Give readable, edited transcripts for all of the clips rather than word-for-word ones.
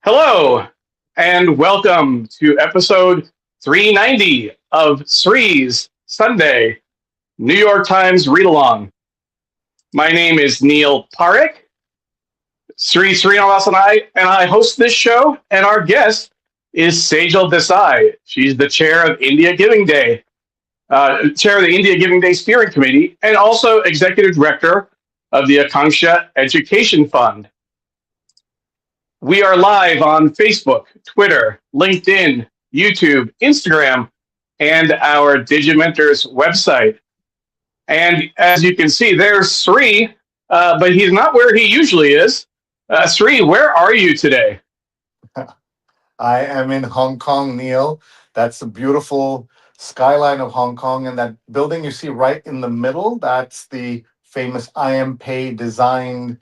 Hello, and welcome to episode 390 of Sri's Sunday New York Times Read Along. My name is Neil Parekh. Sri Srinivasan and I host this show, and our guest is Sejal Desai. She's the chair of India Giving Day, chair of the India Giving Day Steering Committee, and also executive director of the Akanksha Education Fund. We are live on Facebook, Twitter, LinkedIn, YouTube, Instagram, and our Digimentors website. And as you can see, there's Sri, but he's not where he usually is. Sri, where are you today? I am in Hong Kong, Neil. That's the beautiful skyline of Hong Kong. And that building you see right in the middle, that's the famous IMPay designed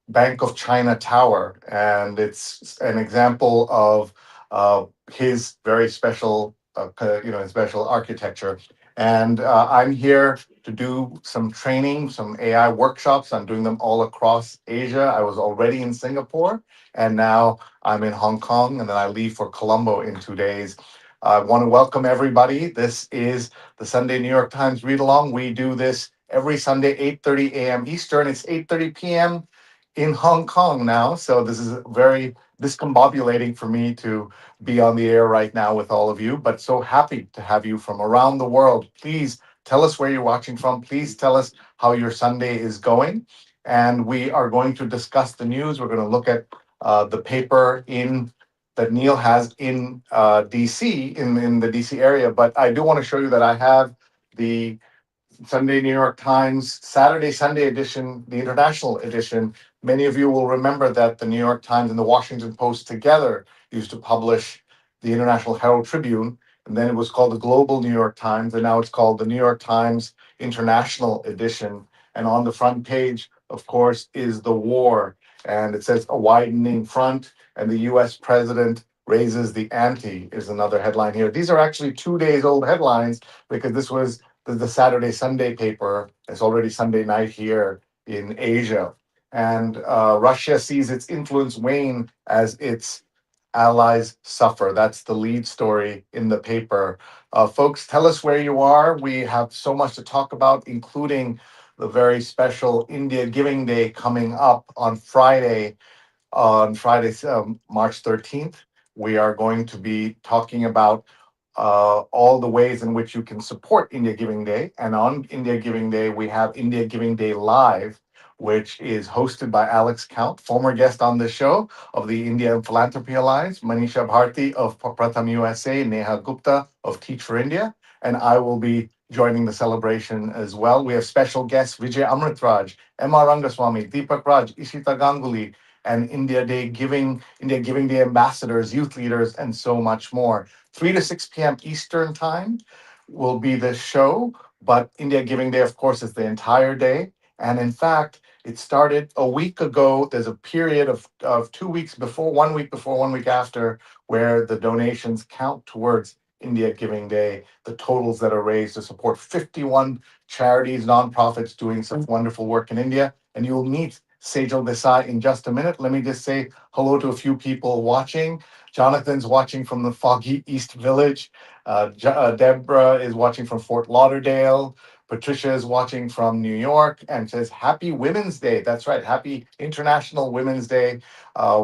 Bank of China Tower. And it's an example of his very special, special architecture. And I'm here to do some training, some AI workshops. I'm doing them all across Asia. I was already in Singapore, and now I'm in Hong Kong, and then I leave for Colombo in 2 days. I want to welcome everybody. This is the Sunday New York Times Read Along. We do this every Sunday, 8:30 a.m. Eastern. It's 8:30 p.m. in Hong Kong now. So this is very discombobulating for me to be on the air right now with all of you, but so happy to have you from around the world. Please tell us where you're watching from. Please tell us how your Sunday is going. And we are going to discuss the news. We're going to look at the paper in that Neil has in DC, in the DC area. But I do want to show you that I have the Sunday New York Times, Saturday, Sunday edition, the international edition. Many of you will remember that the New York Times and the Washington Post together used to publish the International Herald Tribune, and then it was called the Global New York Times, and now it's called the New York Times International Edition. And on the front page, of course, is the war, and it says a widening front, and the US president raises the ante is another headline here. These are actually 2 days old headlines because this was the Saturday Sunday paper. It's already Sunday night here in Asia. And Russia sees its influence wane as its allies suffer. That's the lead story in the paper. Folks, tell us where you are. We have so much to talk about, including the very special India Giving Day coming up on Friday, March 13th. We are going to be talking about all the ways in which you can support India Giving Day. And on India Giving Day, we have India Giving Day Live, which is hosted by Alex Count, former guest on the show of the India Philanthropy Alliance, Manisha Bharti of Pratham USA, Neha Gupta of Teach for India, and I will be joining the celebration as well. We have special guests Vijay Amritraj, M.R. Rangaswamy, Deepak Raj, Ishita Ganguly, and India Giving Day ambassadors, youth leaders, and so much more. 3 to 6 p.m. Eastern time will be the show, but India Giving Day, of course, is the entire day. And in fact, it started a week ago. There's a period of 2 weeks before, 1 week before, 1 week after, where the donations count towards India Giving Day, the totals that are raised to support 51 charities, nonprofits doing such wonderful work in India. And you'll meet Sejal Desai in just a minute. Let me just say hello to a few people watching. Jonathan's watching from the foggy East Village. Deborah is watching from Fort Lauderdale. Patricia is watching from New York and says, Happy Women's Day. That's right. Happy International Women's Day.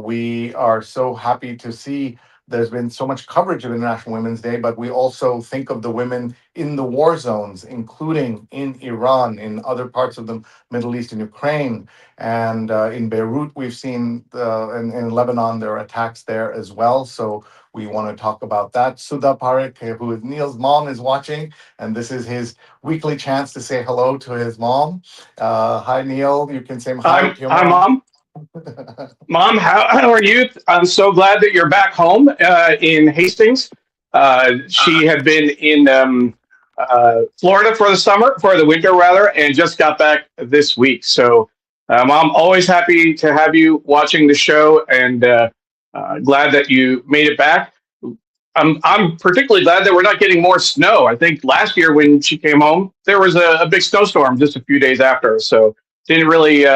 We are so happy to see there's been so much coverage of International Women's Day, but we also think of the women in the war zones, including in Iran, in other parts of the Middle East, in Ukraine, and in Beirut. We've seen in Lebanon, there are attacks there as well. So we want to talk about that. Sudha Parekh, who is Neil's mom, is watching, and this is his weekly chance to say hello to his mom. Hi, Neil. You can say hi to your Hi, mom. Mom. Mom, how are you? I'm so glad that you're back home in Hastings. She had been in Florida for the winter rather, and just got back this week. So, Mom, always happy to have you watching the show, and glad that you made it back. I'm particularly glad that we're not getting more snow. I think last year when she came home, there was a big snowstorm just a few days after, so didn't really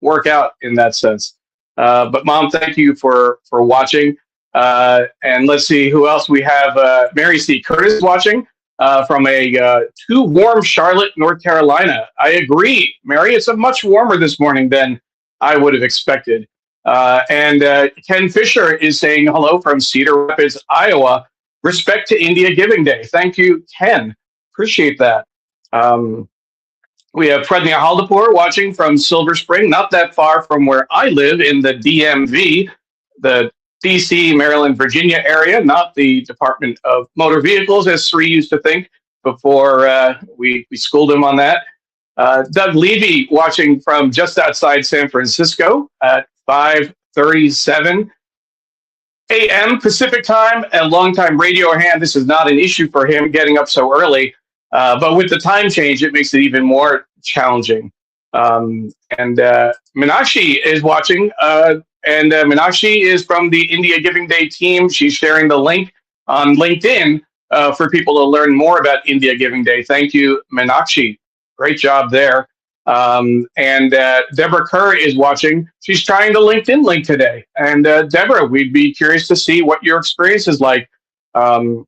work out in that sense. But Mom, thank you for watching. And let's see who else we have. Mary C. Curtis watching from a too warm Charlotte, North Carolina. I agree, Mary. It's a much warmer this morning than I would have expected. And Ken Fisher is saying hello from Cedar Rapids, Iowa. Respect to India Giving Day. Thank you, Ken. Appreciate that. We have Pradnya Haldapur watching from Silver Spring, not that far from where I live in the DMV, the DC, Maryland, Virginia area, not the Department of Motor Vehicles, as Sri used to think before we schooled him on that. Doug Levy watching from just outside San Francisco at 5:37 a.m. Pacific time, a longtime radio hand. This is not an issue for him getting up so early, but with the time change, it makes it even more challenging. And Meenakshi is watching, and Meenakshi is from the India Giving Day team. She's sharing the link on LinkedIn for people to learn more about India Giving Day. Thank you, Meenakshi. Great job there. And Deborah Kerr is watching. She's trying the LinkedIn link today. And Deborah, we'd be curious to see what your experience is like. From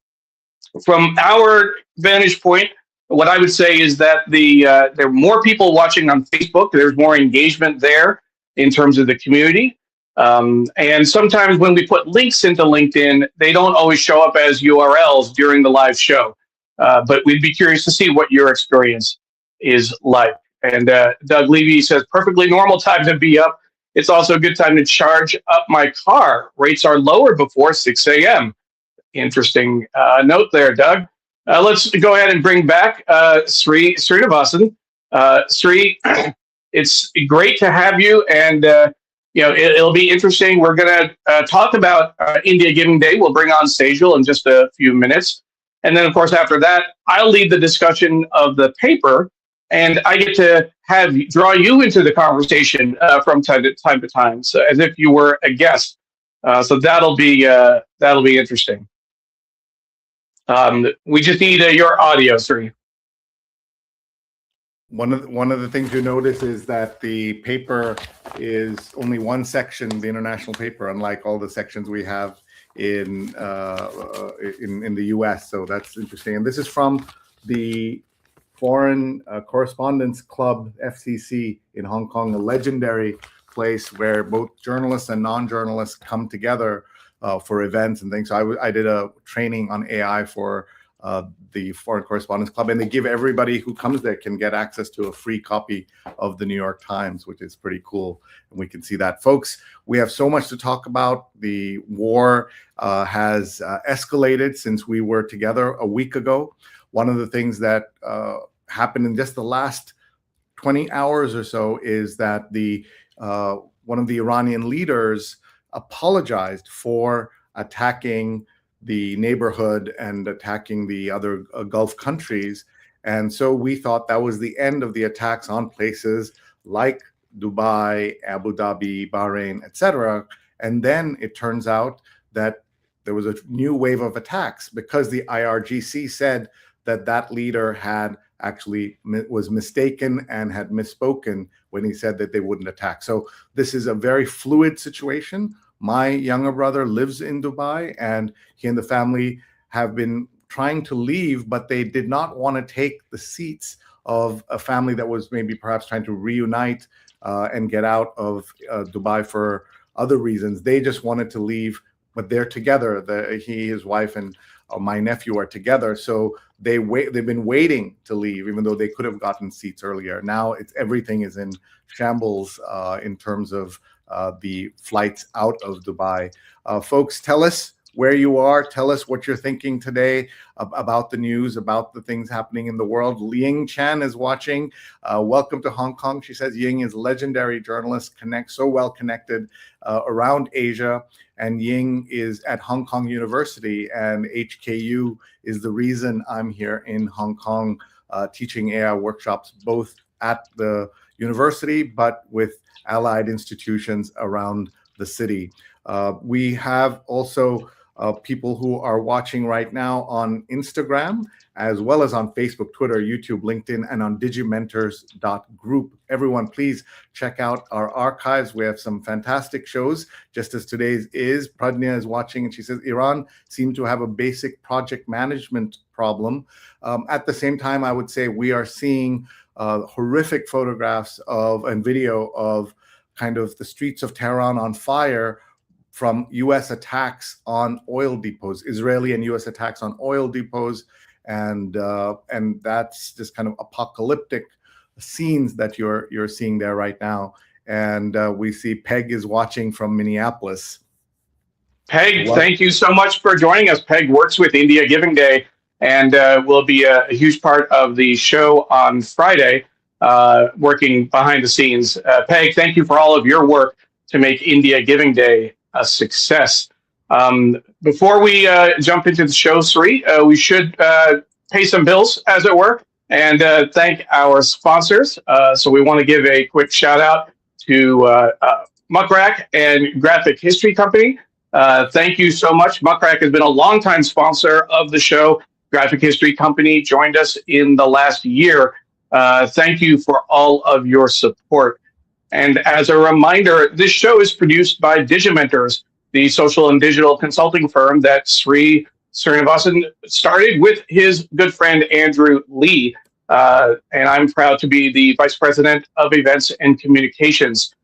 our vantage point, what I would say is that there are more people watching on Facebook. There's more engagement there in terms of the community. And sometimes when we put links into LinkedIn, they don't always show up as URLs during the live show. But we'd be curious to see what your experience is like. And Doug Levy says, perfectly normal time to be up. It's also a good time to charge up my car. Rates are lower before 6 a.m. Interesting note there, Doug. Let's go ahead and bring back Sri Srinivasan. Sri, it's great to have you. And, it'll be interesting. We're going to talk about India Giving Day. We'll bring on Sejal in just a few minutes. And then, of course, after that, I'll lead the discussion of the paper. And I get to draw you into the conversation from time to time, so as if you were a guest. So that'll be interesting. We just need your audio, Sri. One of the things you notice is that the paper is only one section, the international paper, unlike all the sections we have in the U.S. So that's interesting. And this is from the Foreign Correspondence Club, FCC, in Hong Kong, a legendary place where both journalists and non-journalists come together for events and things. So I did a training on AI for the Foreign Correspondence Club, and they give everybody who comes there can get access to a free copy of the New York Times, which is pretty cool. And we can see that. Folks, we have so much to talk about. The war has escalated since we were together a week ago. One of the things that happened in just the last 20 hours or so is that one of the Iranian leaders apologized for attacking the neighborhood and attacking the other Gulf countries. And so we thought that was the end of the attacks on places like Dubai, Abu Dhabi, Bahrain, etc. And then it turns out that there was a new wave of attacks because the IRGC said that leader had actually was mistaken and had misspoken when he said that they wouldn't attack. So this is a very fluid situation. My younger brother lives in Dubai, and he and the family have been trying to leave, but they did not want to take the seats of a family that was maybe perhaps trying to reunite and get out of Dubai for other reasons. They just wanted to leave, but they're together. He, his wife, and my nephew are together. So they've been waiting to leave, even though they could have gotten seats earlier. Now everything is in shambles in terms of the flights out of Dubai. Folks, tell us where you are. Tell us what you're thinking today about the news, about the things happening in the world. Ying Chan is watching. Welcome to Hong Kong. She says Ying is legendary journalist, so well connected around Asia. And Ying is at Hong Kong University, and HKU is the reason I'm here in Hong Kong teaching AI workshops, both at the university, but with allied institutions around the city. We have also people who are watching right now on Instagram, as well as on Facebook, Twitter, YouTube, LinkedIn, and on Digimentors.group. Everyone, please check out our archives. We have some fantastic shows, just as today's is. Pradnya is watching, and she says, Iran seemed to have a basic project management problem. At the same time, I would say we are seeing horrific photographs of and video of kind of the streets of Tehran on fire from U.S. attacks on oil depots, Israeli and U.S. attacks on oil depots, and that's just kind of apocalyptic scenes that you're seeing there right now. And we see Peg is watching from Minneapolis. Peg, thank you so much for joining us. Peg works with India Giving Day and will be a huge part of the show on Friday, working behind the scenes. Peg, thank you for all of your work to make India Giving Day a success. Before we jump into the show, Sri, we should pay some bills, as it were, and thank our sponsors. So we want to give a quick shout out to Muckrack and Graphic History Company. Thank you so much. Muckrack has been a longtime sponsor of the show. Graphic History Company joined us in the last year. Thank you for all of your support. And as a reminder, this show is produced by Digimentors, the social and digital consulting firm that Sri Srinivasan started with his good friend Andrew Lee. And I'm proud to be the Vice President of Events and Communications.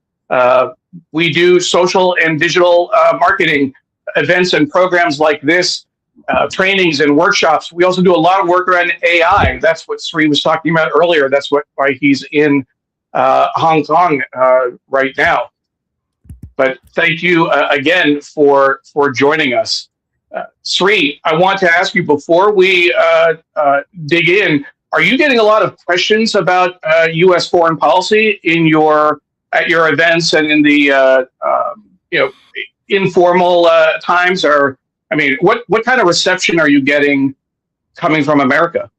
We do social and digital marketing events and programs like this, trainings and workshops. We also do a lot of work around AI. That's what Sri was talking about earlier. That's why he's in Hong Kong right now. But thank you again for joining us. Sri, I want to ask you before we dig in, are you getting a lot of questions about U.S. foreign policy at your events and in the informal times? Or what kind of reception are you getting coming from America?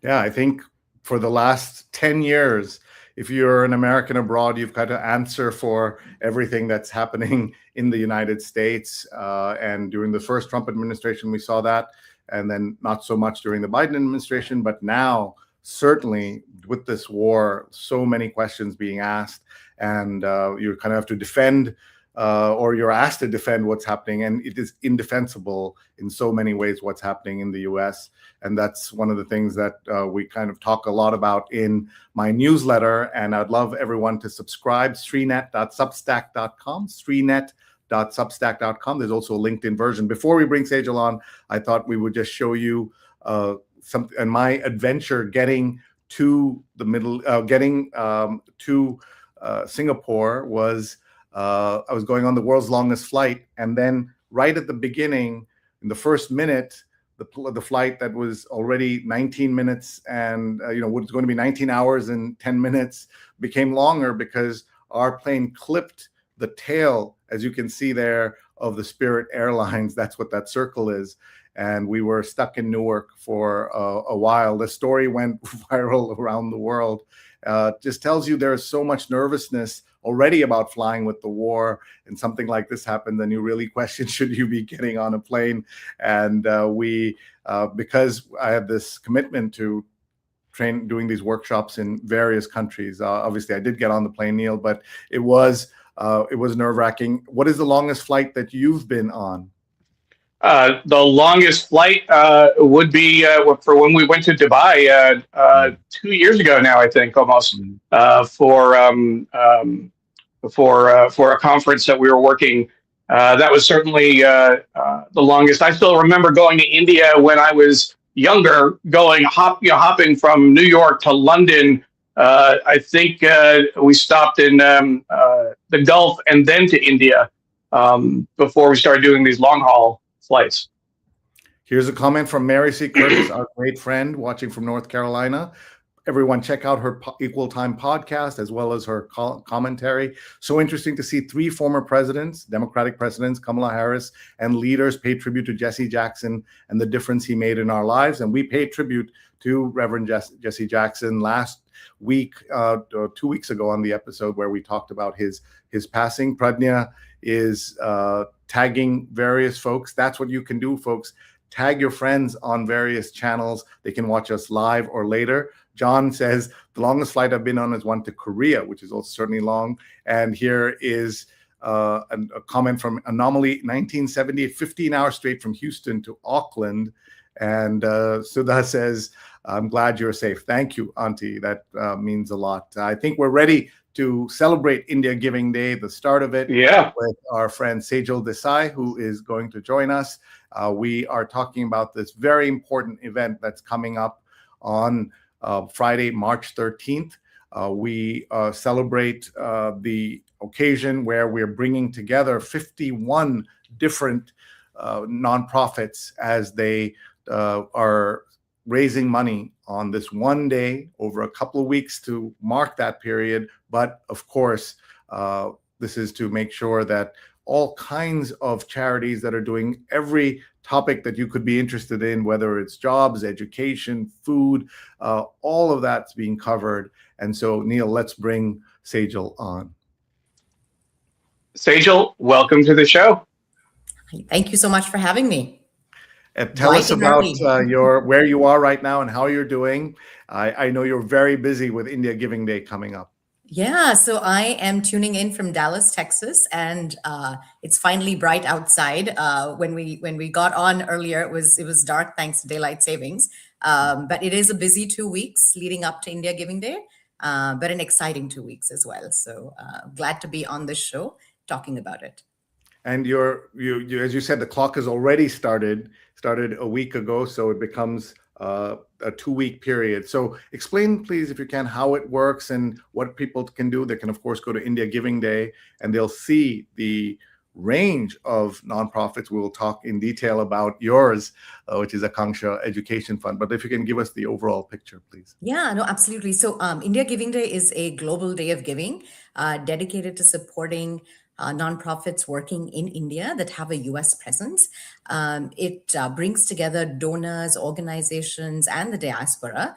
Yeah, I think for the last 10 years, if you're an American abroad, you've got to answer for everything that's happening in the United States. And during the first Trump administration, we saw that, and then not so much during the Biden administration. But now, certainly with this war, so many questions being asked, and you kind of have to defend or you're asked to defend what's happening. And it is indefensible in so many ways what's happening in the US. And that's one of the things that we kind of talk a lot about in my newsletter. And I'd love everyone to subscribe, srinet.substack.com, srinet.substack.com. There's also a LinkedIn version. Before we bring Sejal on, I thought we would just show you and my adventure getting to the Singapore was I was going on the world's longest flight, and then right at the beginning, in the first minute, the flight that was already 19 minutes and was going to be 19 hours and 10 minutes became longer because our plane clipped the tail, as you can see there, of the Spirit Airlines. That's what that circle is. And we were stuck in Newark for a while. The story went viral around the world. Just tells you there's so much nervousness already about flying with the war, and something like this happened, then you really question, should you be getting on a plane? And because I have this commitment to doing these workshops in various countries, obviously I did get on the plane, Neil, but it was nerve-wracking. What is the longest flight that you've been on? The longest flight would be for when we went to Dubai 2 years ago now, I think, almost, for a conference that we were working. That was certainly the longest. I still remember going to India when I was younger, hopping from New York to London. I think we stopped in the Gulf and then to India before we started doing these long haul flights. Here's a comment from Mary C. Curtis, our great friend watching from North Carolina. everyone check out her Equal Time podcast as well as her commentary. So interesting to see 3 former presidents, Democratic presidents, Kamala Harris, and leaders pay tribute to Jesse Jackson and the difference he made in our lives. And we paid tribute to Reverend Jesse Jackson last week, 2 weeks ago on the episode where we talked about his passing. Pradnya is tagging various folks. That's what you can do, folks. Tag your friends on various channels. They can watch us live or later. John says, the longest flight I've been on is one to Korea, which is also certainly long. And here is a comment from Anomaly 1970, 15 hours straight from Houston to Auckland. And Sudha says, I'm glad you're safe. Thank you, Auntie. That means a lot. I think we're ready to celebrate India Giving Day, the start of it, with our friend Sejal Desai, who is going to join us. We are talking about this very important event that's coming up on Friday, March 13th. We celebrate the occasion where we're bringing together 51 different nonprofits as they are raising money on this one day over a couple of weeks to mark that period. But of course, this is to make sure that all kinds of charities that are doing every topic that you could be interested in, whether it's jobs, education, food, all of that's being covered. And so, Neil, let's bring Sejal on. Sejal, welcome to the show. Thank you so much for having me. Tell us about where you are right now and how you're doing. I know you're very busy with India Giving Day coming up. Yeah, so I am tuning in from Dallas, Texas, and it's finally bright outside. When we got on earlier, it was dark thanks to daylight savings. But it is a busy 2 weeks leading up to India Giving Day, but an exciting 2 weeks as well. So glad to be on this show talking about it. And you as you said, the clock has already started a week ago, so it becomes a 2-week period. So explain, please, if you can, how it works and what people can do. They can, of course, go to India Giving Day and they'll see the range of nonprofits. We will talk in detail about yours, which is Akanksha Education Fund. But if you can give us the overall picture, please. Yeah, no, absolutely. So India Giving Day is a global day of giving dedicated to supporting nonprofits working in India that have a US presence. It brings together donors, organizations, and the diaspora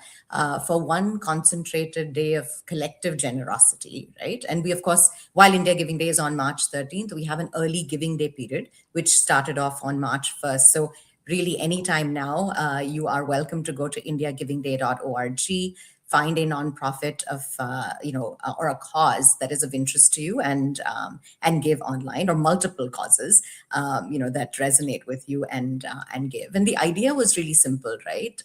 for one concentrated day of collective generosity, right? And we, of course, while India Giving Day is on March 13th, we have an early Giving Day period, which started off on March 1st. So really, anytime now, you are welcome to go to indiagivingday.org, find a nonprofit of or a cause that is of interest to you, and give online, or multiple causes that resonate with you, and give. And the idea was really simple, right?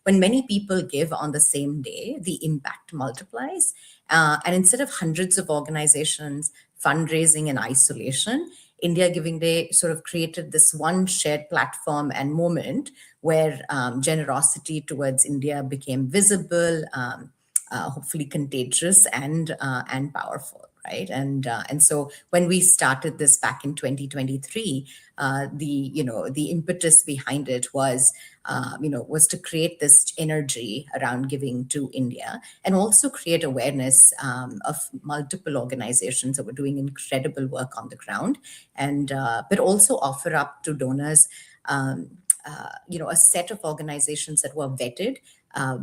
When many people give on the same day, the impact multiplies, and instead of hundreds of organizations fundraising in isolation, India Giving Day sort of created this one shared platform and moment where generosity towards India became visible, hopefully contagious, and powerful, right? And so when we started this back in 2023, the impetus behind it was to create this energy around giving to India, and also create awareness of multiple organizations that were doing incredible work on the ground, and but also offer up to donors a set of organizations that were vetted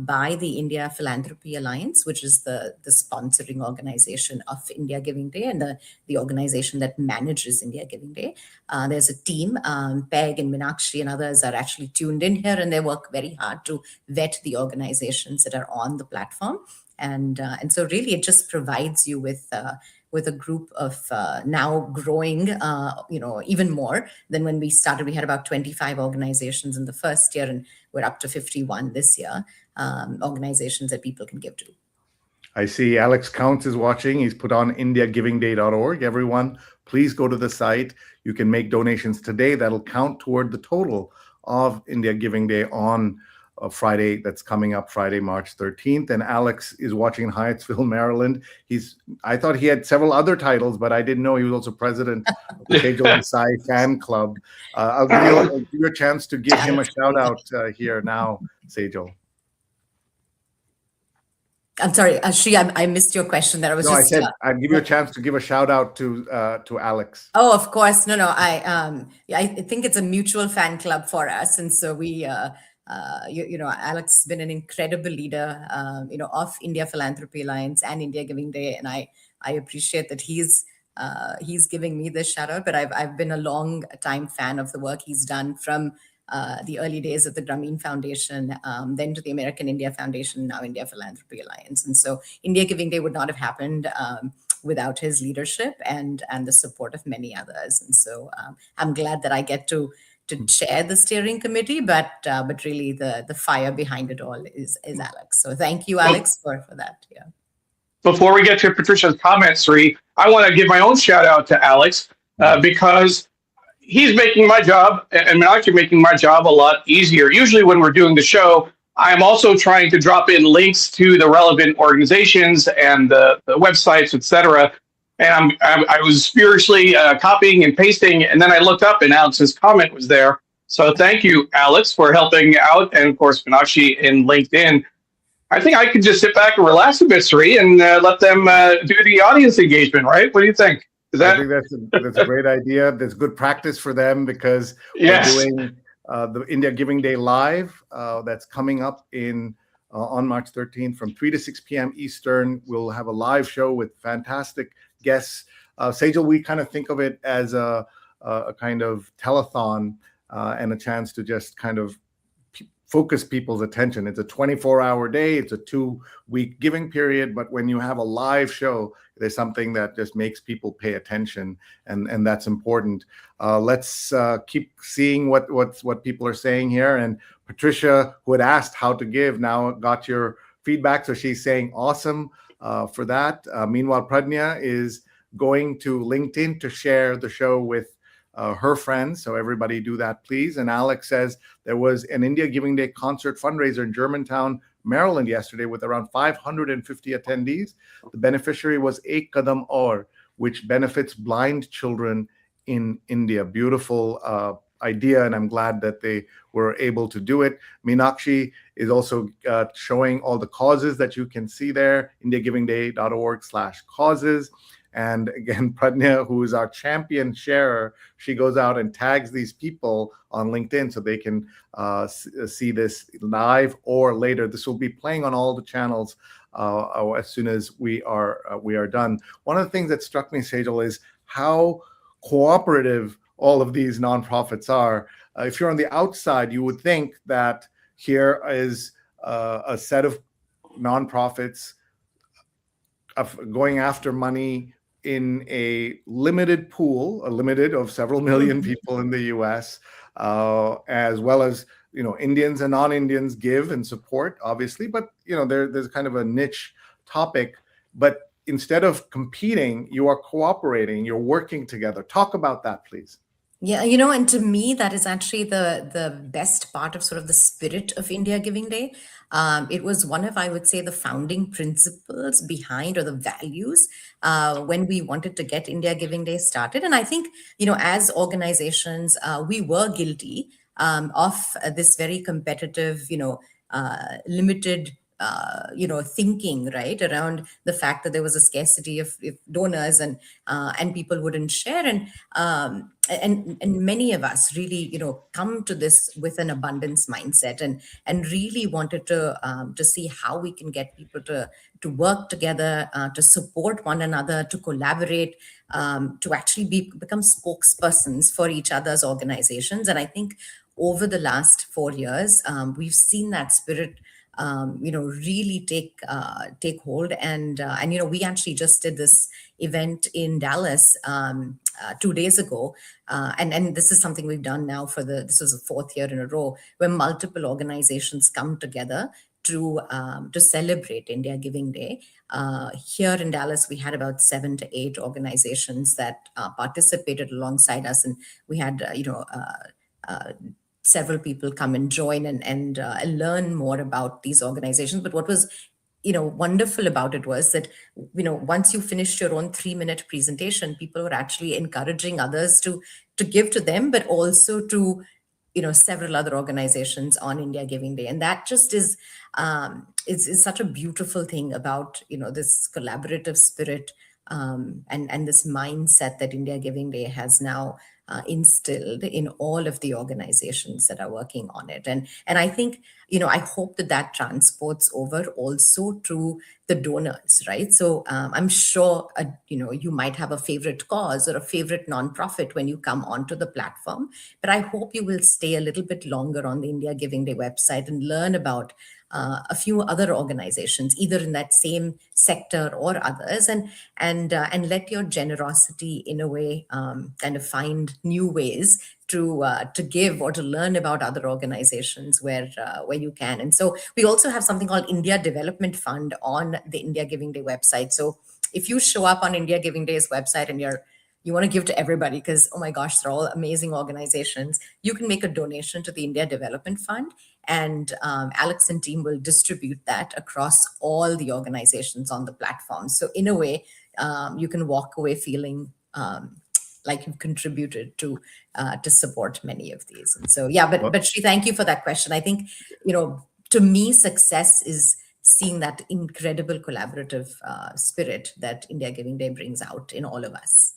by the India Philanthropy Alliance, which is the sponsoring organization of India Giving Day, and the organization that manages India Giving Day. There's a team, Peg and Minakshi and others are actually tuned in here, and they work very hard to vet the organizations that are on the platform. And so really it just provides you with a group of now growing, even more than when we started. We had about 25 organizations in the first year, and we're up to 51 this year, organizations that people can give to. I see Alex Counts is watching. He's put on indiagivingday.org. Everyone, please go to the site. You can make donations today. That'll count toward the total of India Giving Day on Friday that's coming up, Friday, March 13th. And Alex is watching in Hyattsville, Maryland. I thought he had several other titles, but I didn't know he was also president of the Sejal Desai fan club. I'll give you a chance to give him a shout out here now, Sejal. I'm sorry, Shri, I missed your question there. I was No, I just. said I'd give you a chance to give a shout out to Alex. Oh, of course. No, no. I think it's a mutual fan club for us, and so we, Alex has been an incredible leader, of India Philanthropy Alliance and India Giving Day, and I appreciate that he's giving me this shout out. But I've been a long time fan of the work he's done from the early days of the Grameen Foundation, then to the American India Foundation, now India Philanthropy Alliance, and so India Giving Day would not have happened without his leadership and the support of many others. And so I'm glad that I get to chair the steering committee, but really the fire behind it all is Alex. So thank you, Alex, for that. Yeah. Before we get to Patricia's comments, Sri, I want to give my own shout out to Alex because he's making my job and actually making my job a lot easier. Usually when we're doing the show, I'm also trying to drop in links to the relevant organizations and the websites, etc. And I was furiously copying and pasting, and then I looked up and Alex's comment was there. So thank you, Alex, for helping out, and of course, Meenakshi in LinkedIn. I think I could just sit back and relax a bit, Sri, and let them do the audience engagement, right? What do you think? I think that's a great idea. That's good practice for them because we're doing the India Giving Day Live that's coming up on March 13th from 3 to 6 p.m. Eastern. We'll have a live show with fantastic guests. Sejal, we kind of think of it as a kind of telethon and a chance to just kind of focus people's attention. It's a 24-hour day. It's a 2-week giving period. But when you have a live show, there's something that just makes people pay attention, and that's important. Let's keep seeing what people are saying here. And Patricia, who had asked how to give, now got your feedback. So she's saying awesome for that. Meanwhile, Pradnya is going to LinkedIn to share the show with her friends. So everybody do that, please. And Alex says there was an India Giving Day concert fundraiser in Germantown, Maryland yesterday with around 550 attendees. The beneficiary was Ek Kadam Aur, which benefits blind children in India. Beautiful idea, and I'm glad that they were able to do it. Meenakshi is also showing all the causes that you can see there, indiagivingday.org/causes. And again, Pradnya, who is our champion sharer, she goes out and tags these people on LinkedIn so they can see this live or later. This will be playing on all the channels as soon as we are done. One of the things that struck me, Sejal, is how cooperative all of these nonprofits are. If you're on the outside, you would think that here is a set of nonprofits of going after money in a limited pool, of several million people in the U.S., as well as Indians and non-Indians give and support, obviously. But there's kind of a niche topic. But instead of competing, you are cooperating. You're working together. Talk about that, please. Yeah, and to me, that is actually the best part of sort of the spirit of India Giving Day. It was one of, I would say, the founding principles behind, or the values, when we wanted to get India Giving Day started. And I think, as organizations, we were guilty of this very competitive, limited thinking, right, around the fact that there was a scarcity of donors and people wouldn't share, and many of us really come to this with an abundance mindset and really wanted to see how we can get people to work together, to support one another, to collaborate, to actually become spokespersons for each other's organizations. And I think over the last 4 years, we've seen that spirit really take hold. And we actually just did this event in Dallas 2 days ago. And this is something we've done now this was the 4th year in a row, where multiple organizations come together to celebrate India Giving Day. Here in Dallas, we had about 7 to 8 organizations that participated alongside us. And we had, several people come and join and learn more about these organizations. But what was wonderful about it was that once you finished your own 3-minute presentation, people were actually encouraging others to give to them, but also to several other organizations on India Giving Day, and that just is such a beautiful thing about this collaborative spirit, and this mindset that India Giving Day has now instilled in all of the organizations that are working on it. And I think, I hope that transports over also to the donors, right? So I'm sure, you might have a favorite cause or a favorite nonprofit when you come onto the platform, but I hope you will stay a little bit longer on the India Giving Day website and learn about a few other organizations, either in that same sector or others, and let your generosity, in a way, kind of find new ways to give or to learn about other organizations where you can. And so we also have something called India Development Fund on the India Giving Day website. So if you show up on India Giving Day's website and you want to give to everybody, because, oh my gosh, they're all amazing organizations, you can make a donation to the India Development Fund, and Alex and team will distribute that across all the organizations on the platform. So in a way, you can walk away feeling like you've contributed to support many of these. And so, yeah, but Shri, thank you for that question. I think, to me, success is seeing that incredible collaborative spirit that India Giving Day brings out in all of us.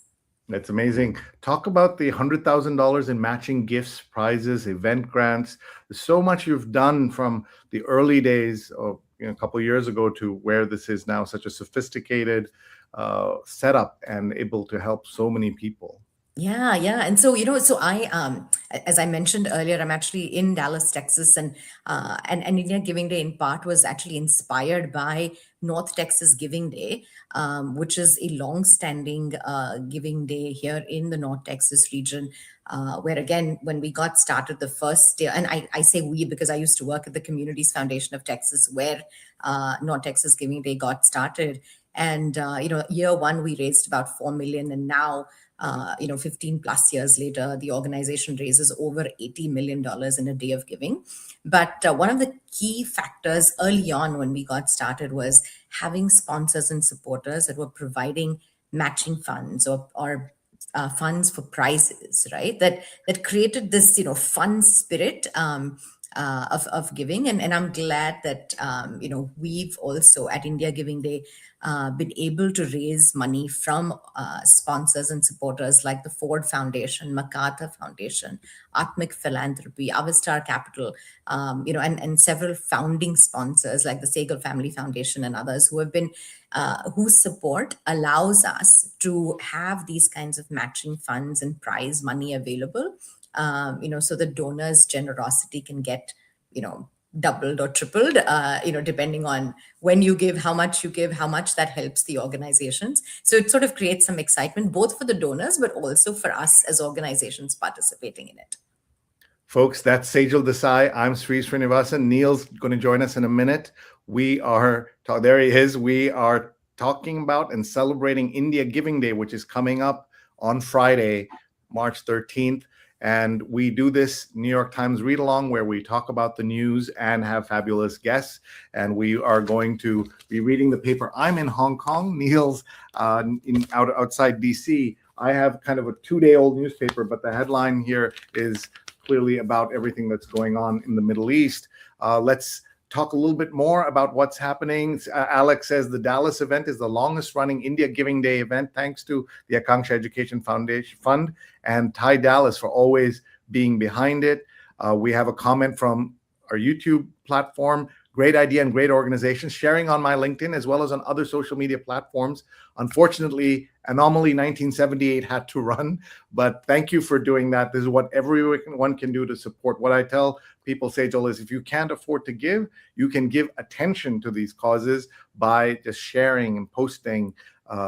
That's amazing. Talk about the $100,000 in matching gifts, prizes, event grants. There's so much you've done from the early days of a couple of years ago to where this is now such a sophisticated setup and able to help so many people. Yeah. And so, so I, as I mentioned earlier, I'm actually in Dallas, Texas, and India Giving Day in part was actually inspired by North Texas Giving Day, which is a long-standing giving day here in the North Texas region, where, again, when we got started the first day, and I say we because I used to work at the Communities Foundation of Texas, where North Texas Giving Day got started. And, year one, we raised about 4 million. And now, 15 plus years later, the organization raises over $80 million in a day of giving. But one of the key factors early on when we got started was having sponsors and supporters that were providing matching funds or funds for prizes, right? That created this, fun spirit of giving. And I'm glad that, we've also at India Giving Day been able to raise money from sponsors and supporters like the Ford Foundation, MacArthur Foundation, Atmic Philanthropy, Avistar Capital, and several founding sponsors like the Sejal Family Foundation and others who have been, whose support allows us to have these kinds of matching funds and prize money available, so the donors' generosity can get, doubled or tripled, depending on when you give, how much that helps the organizations. So it sort of creates some excitement, both for the donors, but also for us as organizations participating in it. Folks, that's Sejal Desai. I'm Sri Srinivasan. Neil's going to join us in a minute. There he is. We are talking about and celebrating India Giving Day, which is coming up on Friday, March 13th. And we do this New York Times read along where we talk about the news and have fabulous guests. And we are going to be reading the paper. I'm in Hong Kong. Neil's outside DC. I have kind of a 2-day-old newspaper, but the headline here is clearly about everything that's going on in the Middle East. Let's talk a little bit more about what's happening. Alex says the Dallas event is the longest running India Giving Day event, thanks to the Akanksha Education Fund and Thai Dallas for always being behind it. We have a comment from our YouTube platform. Great idea and great organization. Sharing on my LinkedIn as well as on other social media platforms. Unfortunately, Anomaly 1978 had to run, but thank you for doing that. This is what everyone can do to support. What I tell people, Sejal, is if you can't afford to give, you can give attention to these causes by just sharing and posting,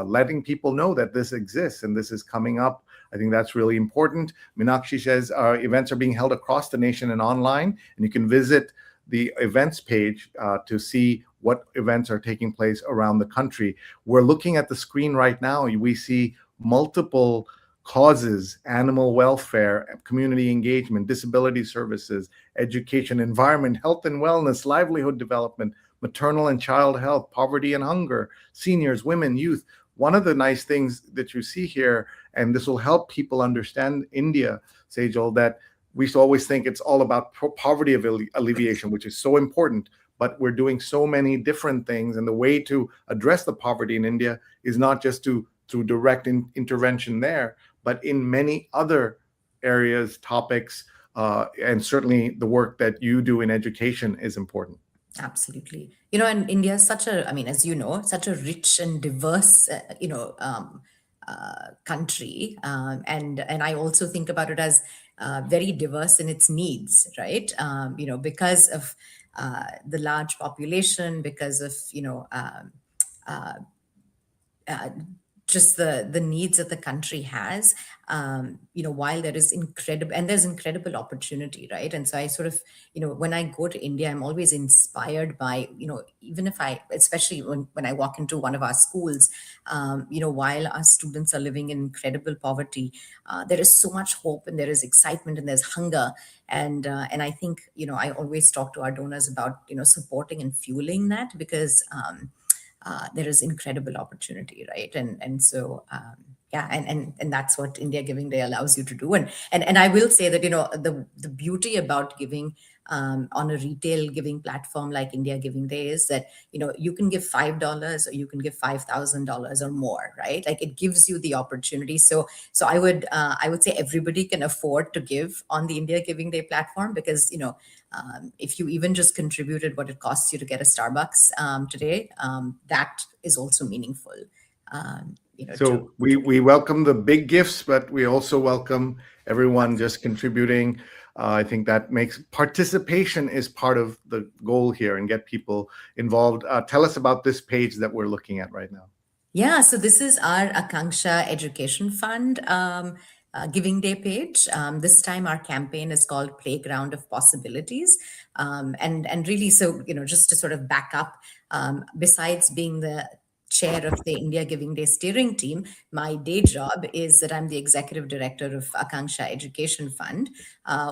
letting people know that this exists and this is coming up. I think that's really important. Meenakshi says events are being held across the nation and online, and you can visit the events page to see what events are taking place around the country. We're looking at the screen right now. We see multiple causes: animal welfare, community engagement, disability services, education, environment, health and wellness, livelihood development, maternal and child health, poverty and hunger, seniors, women, youth. One of the nice things that you see here, and this will help people understand India, Sejal, that we used to always think it's all about poverty alleviation, which is so important, but we're doing so many different things. And the way to address the poverty in India is not just through direct intervention there, but in many other areas, topics, and certainly the work that you do in education is important. Absolutely. And India is such a, I mean, as you know, such a rich and diverse, country. And I also think about it as very diverse in its needs, right? Because of the large population, because of, uh, uh, just the needs that the country has, while there is there's incredible opportunity, right? And so I sort of, when I go to India, I'm always inspired by, even if especially when I walk into one of our schools, while our students are living in incredible poverty, there is so much hope, and there is excitement, and there's hunger. And I think, I always talk to our donors about, supporting and fueling that, because there is incredible opportunity, right? And so yeah, and that's what India Giving Day allows you to do. And I will say that, the beauty about giving on a retail giving platform like India Giving Day is that, you can give $5 or you can give $5,000 or more, right? Like, it gives you the opportunity. So I would say everybody can afford to give on the India Giving Day platform, because, if you even just contributed what it costs you to get a Starbucks today, that is also meaningful. So we welcome the big gifts, but we also welcome everyone just contributing. I think that makes participation is part of the goal here, and get people involved. Tell us about this page that we're looking at right now. Yeah, so this is our Akanksha Education Fund Giving Day page. This time our campaign is called Playground of Possibilities. And really, so, just to sort of back up, besides being the chair of the India Giving Day steering team, my day job is that I'm the executive director of Akanksha Education Fund.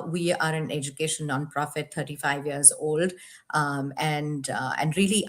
We are an education nonprofit, 35 years old, and really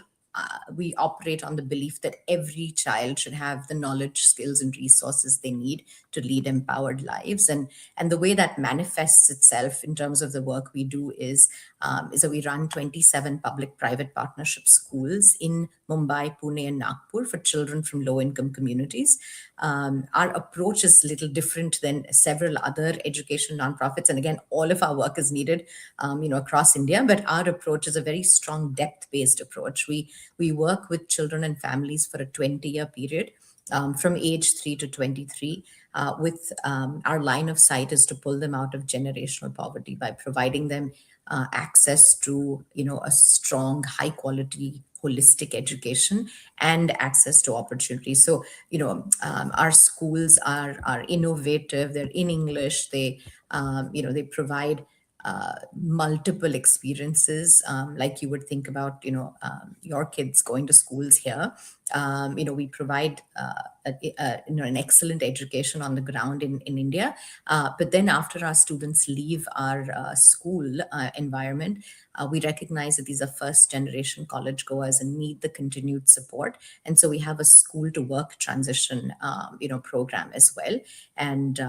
we operate on the belief that every child should have the knowledge, skills, and resources they need to lead empowered lives. And the way that manifests itself in terms of the work we do is that we run 27 public-private partnership schools in Mumbai, Pune, and Nagpur for children from low-income communities. Our approach is a little different than several other education nonprofits. And again, all of our work is needed, across India, but our approach is a very strong depth-based approach. We work with children and families for a 20-year period, from age 3 to 23, with our line of sight is to pull them out of generational poverty by providing them access to, a strong, high quality, holistic education and access to opportunities. So, our schools are innovative. They're in English. They provide multiple experiences, like you would think about, your kids going to schools here. We provide an excellent education on the ground in India. But then after our students leave our school environment, we recognize that these are first generation college goers and need the continued support. And so we have a school to work transition, program as well. And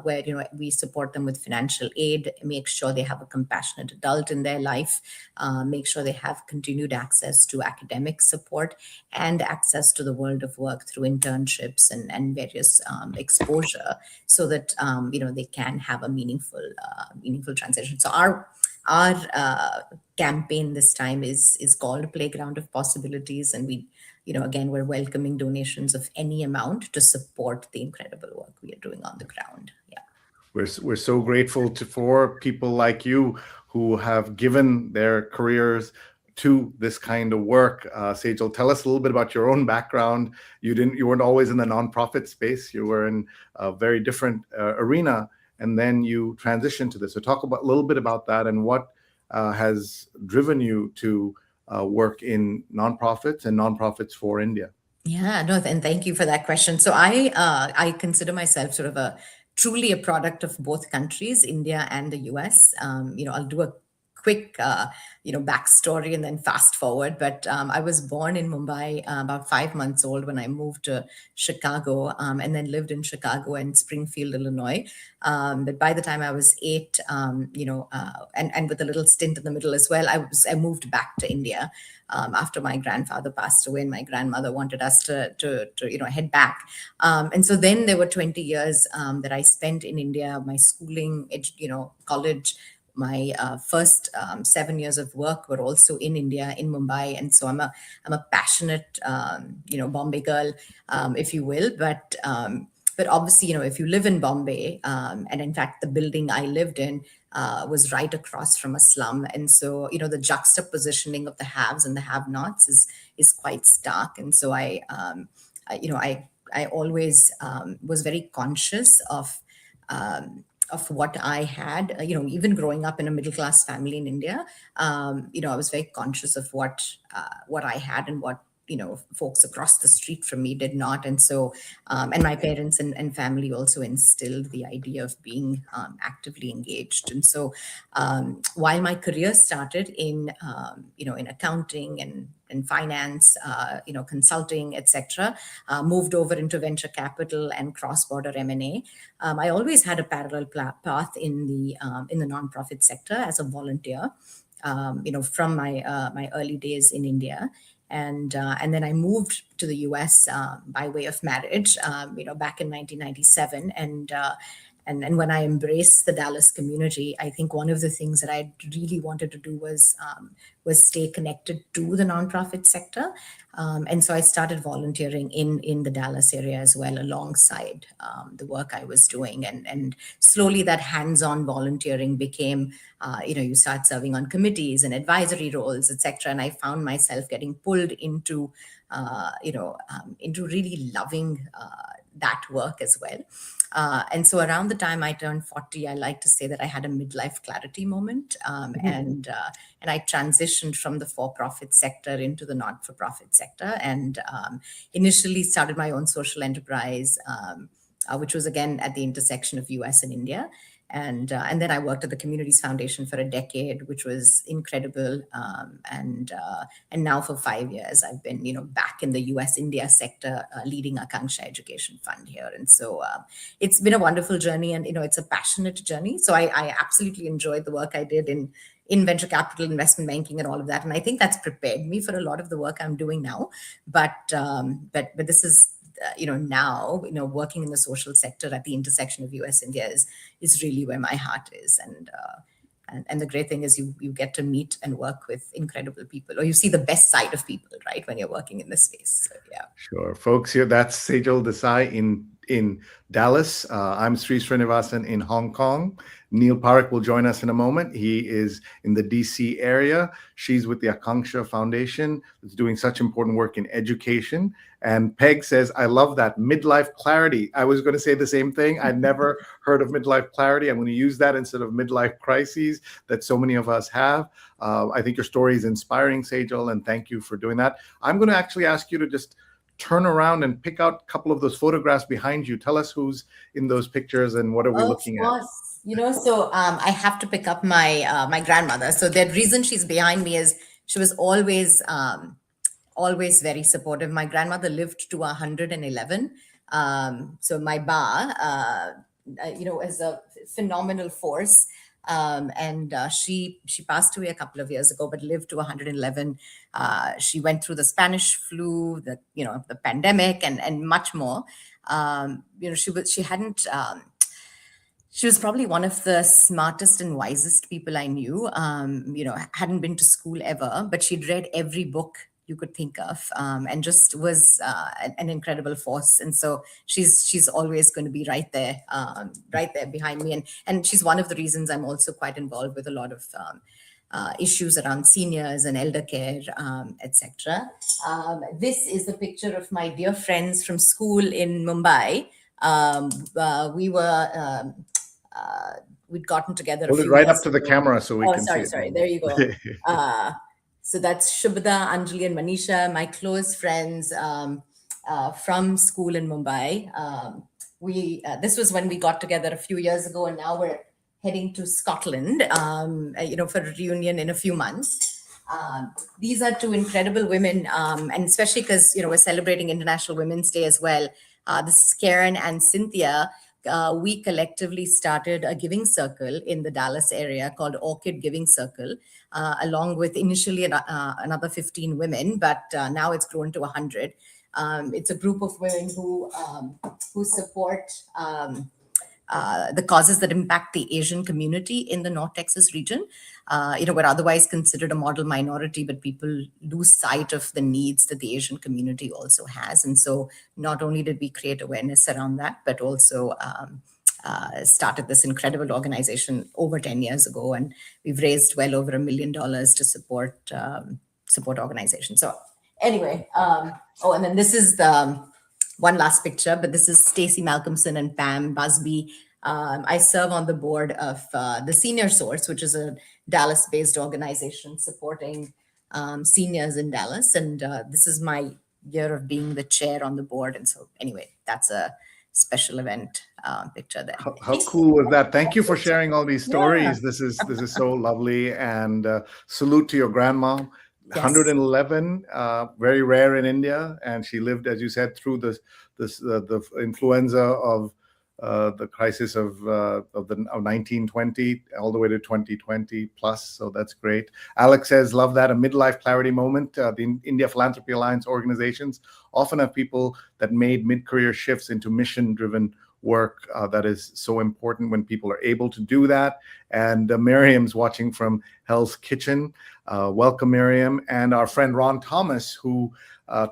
where, we support them with financial aid, make sure they have a compassionate adult in their life, make sure they have continued access to academic support and access to the world of work through internships and various exposure, so that they can have a meaningful transition. So our campaign this time is called Playground of Possibilities, and we, again, we're welcoming donations of any amount to support the incredible work we are doing on the ground. Yeah. We're so grateful for people like you who have given their careers to this kind of work. Sejal, tell us a little bit about your own background. You weren't always in the nonprofit space. You were in a very different arena, and then you transitioned to this. So talk a little bit about that, and what has driven you to work in nonprofits and nonprofits for India. Yeah, no, and thank you for that question. So I consider myself sort of truly a product of both countries, India and the US. I'll do a quick, backstory and then fast forward. But I was born in Mumbai, about 5 months old when I moved to Chicago, and then lived in Chicago and Springfield, Illinois. But by the time I was 8, and with a little stint in the middle as well, I moved back to India after my grandfather passed away, and my grandmother wanted us to head back. And so then there were 20 years that I spent in India, my schooling, college. My first 7 years of work were also in India, in Mumbai, and so I'm a passionate, Bombay girl, if you will. But obviously, if you live in Bombay, and in fact, the building I lived in was right across from a slum, and so the juxtapositioning of the haves and the have-nots is quite stark, and so I always was very conscious of what I had, even growing up in a middle class family in India, I was very conscious of what I had and what folks across the street from me did not. And so, and my parents and family also instilled the idea of being actively engaged. And so, while my career started in accounting and finance, consulting, etc., moved over into venture capital and cross-border M&A. I always had a parallel path in the nonprofit sector as a volunteer. From my early days in India. And then I moved to the US by way of marriage, back in 1997. And when I embraced the Dallas community, I think one of the things that I really wanted to do was stay connected to the nonprofit sector. And so I started volunteering in the Dallas area as well, alongside the work I was doing. And slowly that hands-on volunteering became, you start serving on committees and advisory roles, etc. And I found myself getting pulled into really loving that work as well. And so around the time I turned 40, I like to say that I had a midlife clarity moment, and I transitioned from the for-profit sector into the not-for-profit sector, and initially started my own social enterprise, which was again at the intersection of US and India. And then I worked at the Communities Foundation for a decade, which was incredible. And now for 5 years, I've been back in the US India sector, leading Akanksha Education Fund here. And so it's been a wonderful journey, and it's a passionate journey. So I absolutely enjoyed the work I did in venture capital, investment banking, and all of that. And I think that's prepared me for a lot of the work I'm doing now. But this is now, working in the social sector at the intersection of US India is really where my heart is. And the great thing is you get to meet and work with incredible people, or you see the best side of people, right, when you're working in this space. So, yeah. Sure. Folks, here, that's Sejal Desai in Dallas. I'm Sri Srinivasan in Hong Kong. Neil Parekh will join us in a moment. He is in the DC area. She's with the Akanksha Foundation. It's doing such important work in education. And Peg says, I love that midlife clarity. I was going to say the same thing. I'd never heard of midlife clarity. I'm going to use that instead of midlife crises that so many of us have. I think your story is inspiring, Sejal, and thank you for doing that. I'm going to actually ask you to just turn around and pick out a couple of those photographs behind you. Tell us who's in those pictures and what are we looking at? So I have to pick up my my grandmother. So the reason she's behind me is she was always very supportive. My grandmother lived to 111. So my ba, is a phenomenal force. And she passed away a couple of years ago, but lived to 111. She went through the Spanish flu, the pandemic, and much more. She was probably one of the smartest and wisest people I knew. Hadn't been to school ever, but she'd read every book you could think of, and just was an incredible force. And so she's always going to be right there behind me. And she's one of the reasons I'm also quite involved with a lot of issues around seniors and elder care, etc. This is a picture of my dear friends from school in Mumbai. We'd gotten together. Hold it right up to the camera so we can see it. Sorry. There you go. So that's Shubhada, Anjali, and Manisha, my close friends from school in Mumbai. This was when we got together a few years ago, and now we're heading to Scotland, for a reunion in a few months. These are two incredible women, and especially because we're celebrating International Women's Day as well. This is Karen and Cynthia. We collectively started a giving circle in the Dallas area called Orchid Giving Circle, along with initially another 15 women, but now it's grown to 100. It's a group of women who support the causes that impact the Asian community in the North Texas region. We're otherwise considered a model minority, but people lose sight of the needs that the Asian community also has. And so not only did we create awareness around that, but also started this incredible organization over 10 years ago. And we've raised well over $1 million to support organizations. So anyway, and then this is the one last picture, but this is Stacy Malcolmson and Pam Busby. I serve on the board of the Senior Source, which is a Dallas-based organization supporting seniors in Dallas. And this is my year of being the chair on the board. And so anyway, that's a special event picture there. How cool was that? Thank you for sharing all these stories. Yeah. This is so lovely, and salute to your grandma. Yes. 111, very rare in India, and she lived, as you said, through the influenza of the crisis of 1920 all the way to 2020 plus. So that's great. Alex says, love that, a midlife clarity moment. The India Philanthropy Alliance organizations often have people that made mid-career shifts into mission-driven work. That is so important when people are able to do that. And Miriam's watching from Hell's Kitchen. Welcome, Miriam. And our friend Ron Thomas, who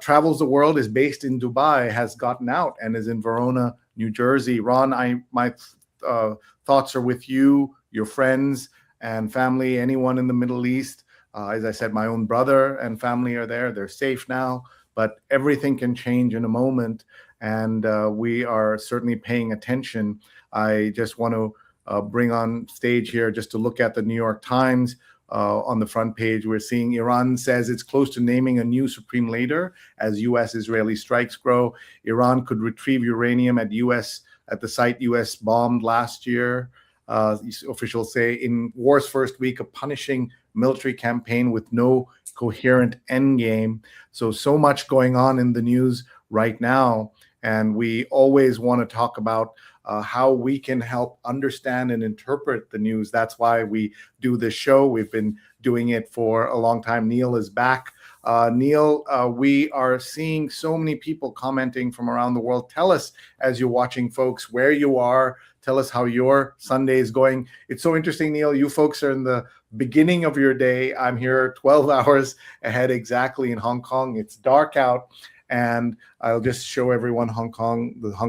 travels the world, is based in Dubai, has gotten out and is in Verona, New Jersey. Ron, my thoughts are with you, your friends and family, anyone in the Middle East. As I said, my own brother and family are there. They're safe now, but everything can change in a moment. And we are certainly paying attention. I just want to bring on stage here just to look at the New York Times. On the front page, we're seeing Iran says it's close to naming a new supreme leader as U.S.-Israeli strikes grow. Iran could retrieve uranium at the site U.S. bombed last year. Officials say in war's first week, a punishing military campaign with no coherent endgame. So much going on in the news right now. And we always want to talk about how we can help understand and interpret the news. That's why we do this show. We've been doing it for a long time. Neil is back. Neil, we are seeing so many people commenting from around the world. Tell us, as you're watching, folks, where you are. Tell us how your Sunday is going. It's so interesting, Neil. You folks are in the beginning of your day. I'm here 12 hours ahead exactly in Hong Kong. It's dark out. And I'll just show everyone the Hong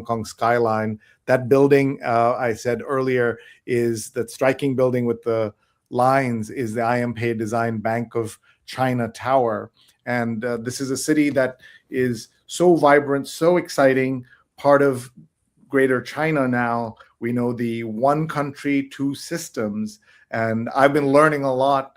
Kong skyline. That building, I said earlier, is that striking building with the lines is the IMPay Design Bank of China Tower. And this is a city that is so vibrant, so exciting, part of Greater China now. We know the one country, two systems. And I've been learning a lot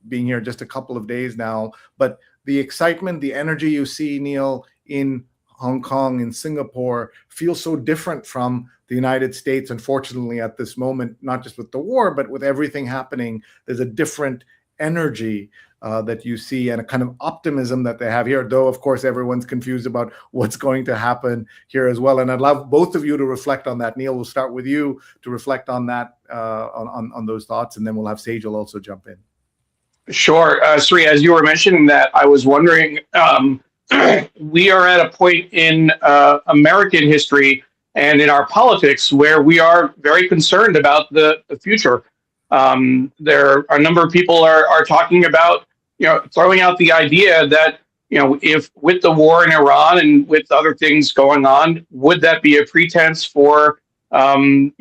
being here just a couple of days now. But the excitement, the energy you see, Neil, in Hong Kong, in Singapore, feels so different from the United States. Unfortunately, at this moment, not just with the war, but with everything happening, there's a different energy that you see and a kind of optimism that they have here, though, of course, everyone's confused about what's going to happen here as well. And I'd love both of you to reflect on that. Neil, we'll start with you to reflect on that, on those thoughts, and then we'll have Sejal also jump in. Sure. Sri, as you were mentioning that, I was wondering, we are at a point in American history and in our politics where we are very concerned about the future. There are a number of people are talking about, throwing out the idea that, if with the war in Iran and with other things going on, would that be a pretense for, impacting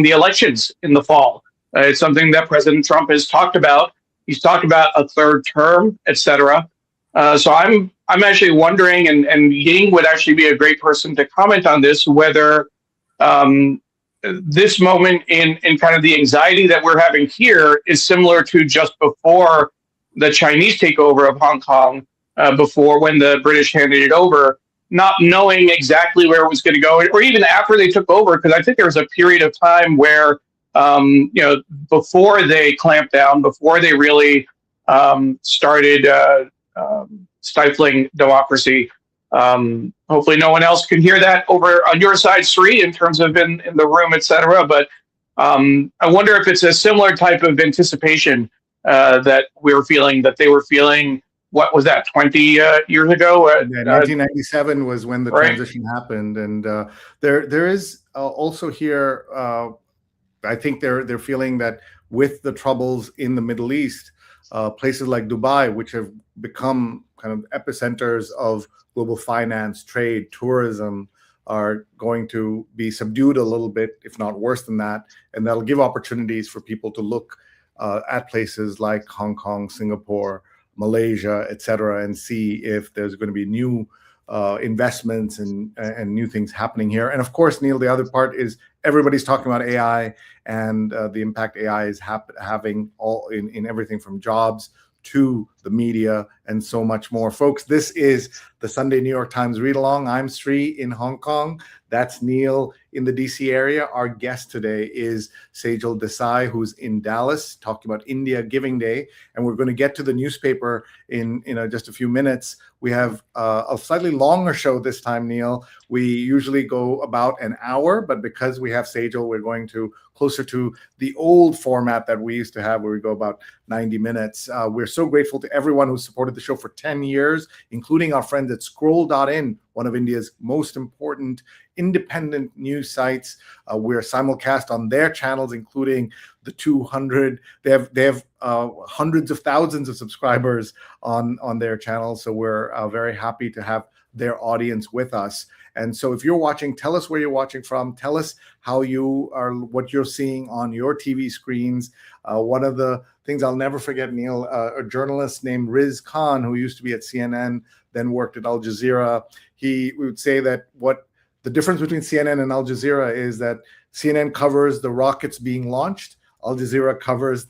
the elections in the fall? It's something that President Trump has talked about. He's talked about a third term, et cetera. So I'm actually wondering, and Ying would actually be a great person to comment on this, whether this moment in kind of the anxiety that we're having here is similar to just before the Chinese takeover of Hong Kong, before when the British handed it over, not knowing exactly where it was going to go, or even after they took over, because I think there was a period of time where, before they clamped down, before they really started stifling democracy. Hopefully, no one else can hear that over on your side, Sri, in terms of in the room, etc. But I wonder if it's a similar type of anticipation that we're feeling, that they were feeling. What was that, 20 years ago? Yeah, 1997 was when the right. transition happened, and there is also here. I think they're feeling that with the troubles in the Middle East, places like Dubai, which have become kind of epicenters of global finance, trade, tourism, are going to be subdued a little bit, if not worse than that, and that'll give opportunities for people to look at places like Hong Kong, Singapore, Malaysia, etc., and see if there's going to be new investments and new things happening here. And of course, Neil, the other part is everybody's talking about AI and the impact AI is having all in everything from jobs to the media and so much more. Folks, this is the Sunday New York Times Read Along. I'm Sri in Hong Kong. That's Neil in the DC area. Our guest today is Sejal Desai, who's in Dallas, talking about India Giving Day. And we're going to get to the newspaper in just a few minutes. We have a slightly longer show this time, Neil. We usually go about an hour, but because we have Sejal, we're going to closer to the old format that we used to have, where we go about 90 minutes. We're so grateful to everyone who supported the show for 10 years, including our friends at Scroll.in, one of India's most important independent news sites. We're simulcast on their channels, including the 200. They have hundreds of thousands of subscribers on their channels. So we're very happy to have their audience with us. And so if you're watching, tell us where you're watching from. Tell us how you are, what you're seeing on your TV screens. One of the things I'll never forget, Neil, a journalist named Riz Khan, who used to be at CNN, then worked at Al Jazeera. He would say that what the difference between CNN and Al Jazeera is that CNN covers the rockets being launched. Al Jazeera covers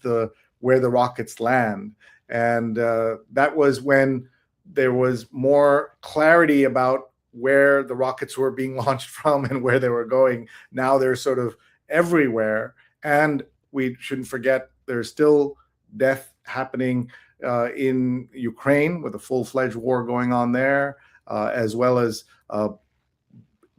where the rockets land. And that was when there was more clarity about where the rockets were being launched from and where they were going. Now they're sort of everywhere. And we shouldn't forget there's still death happening in Ukraine with a full-fledged war going on there, as well as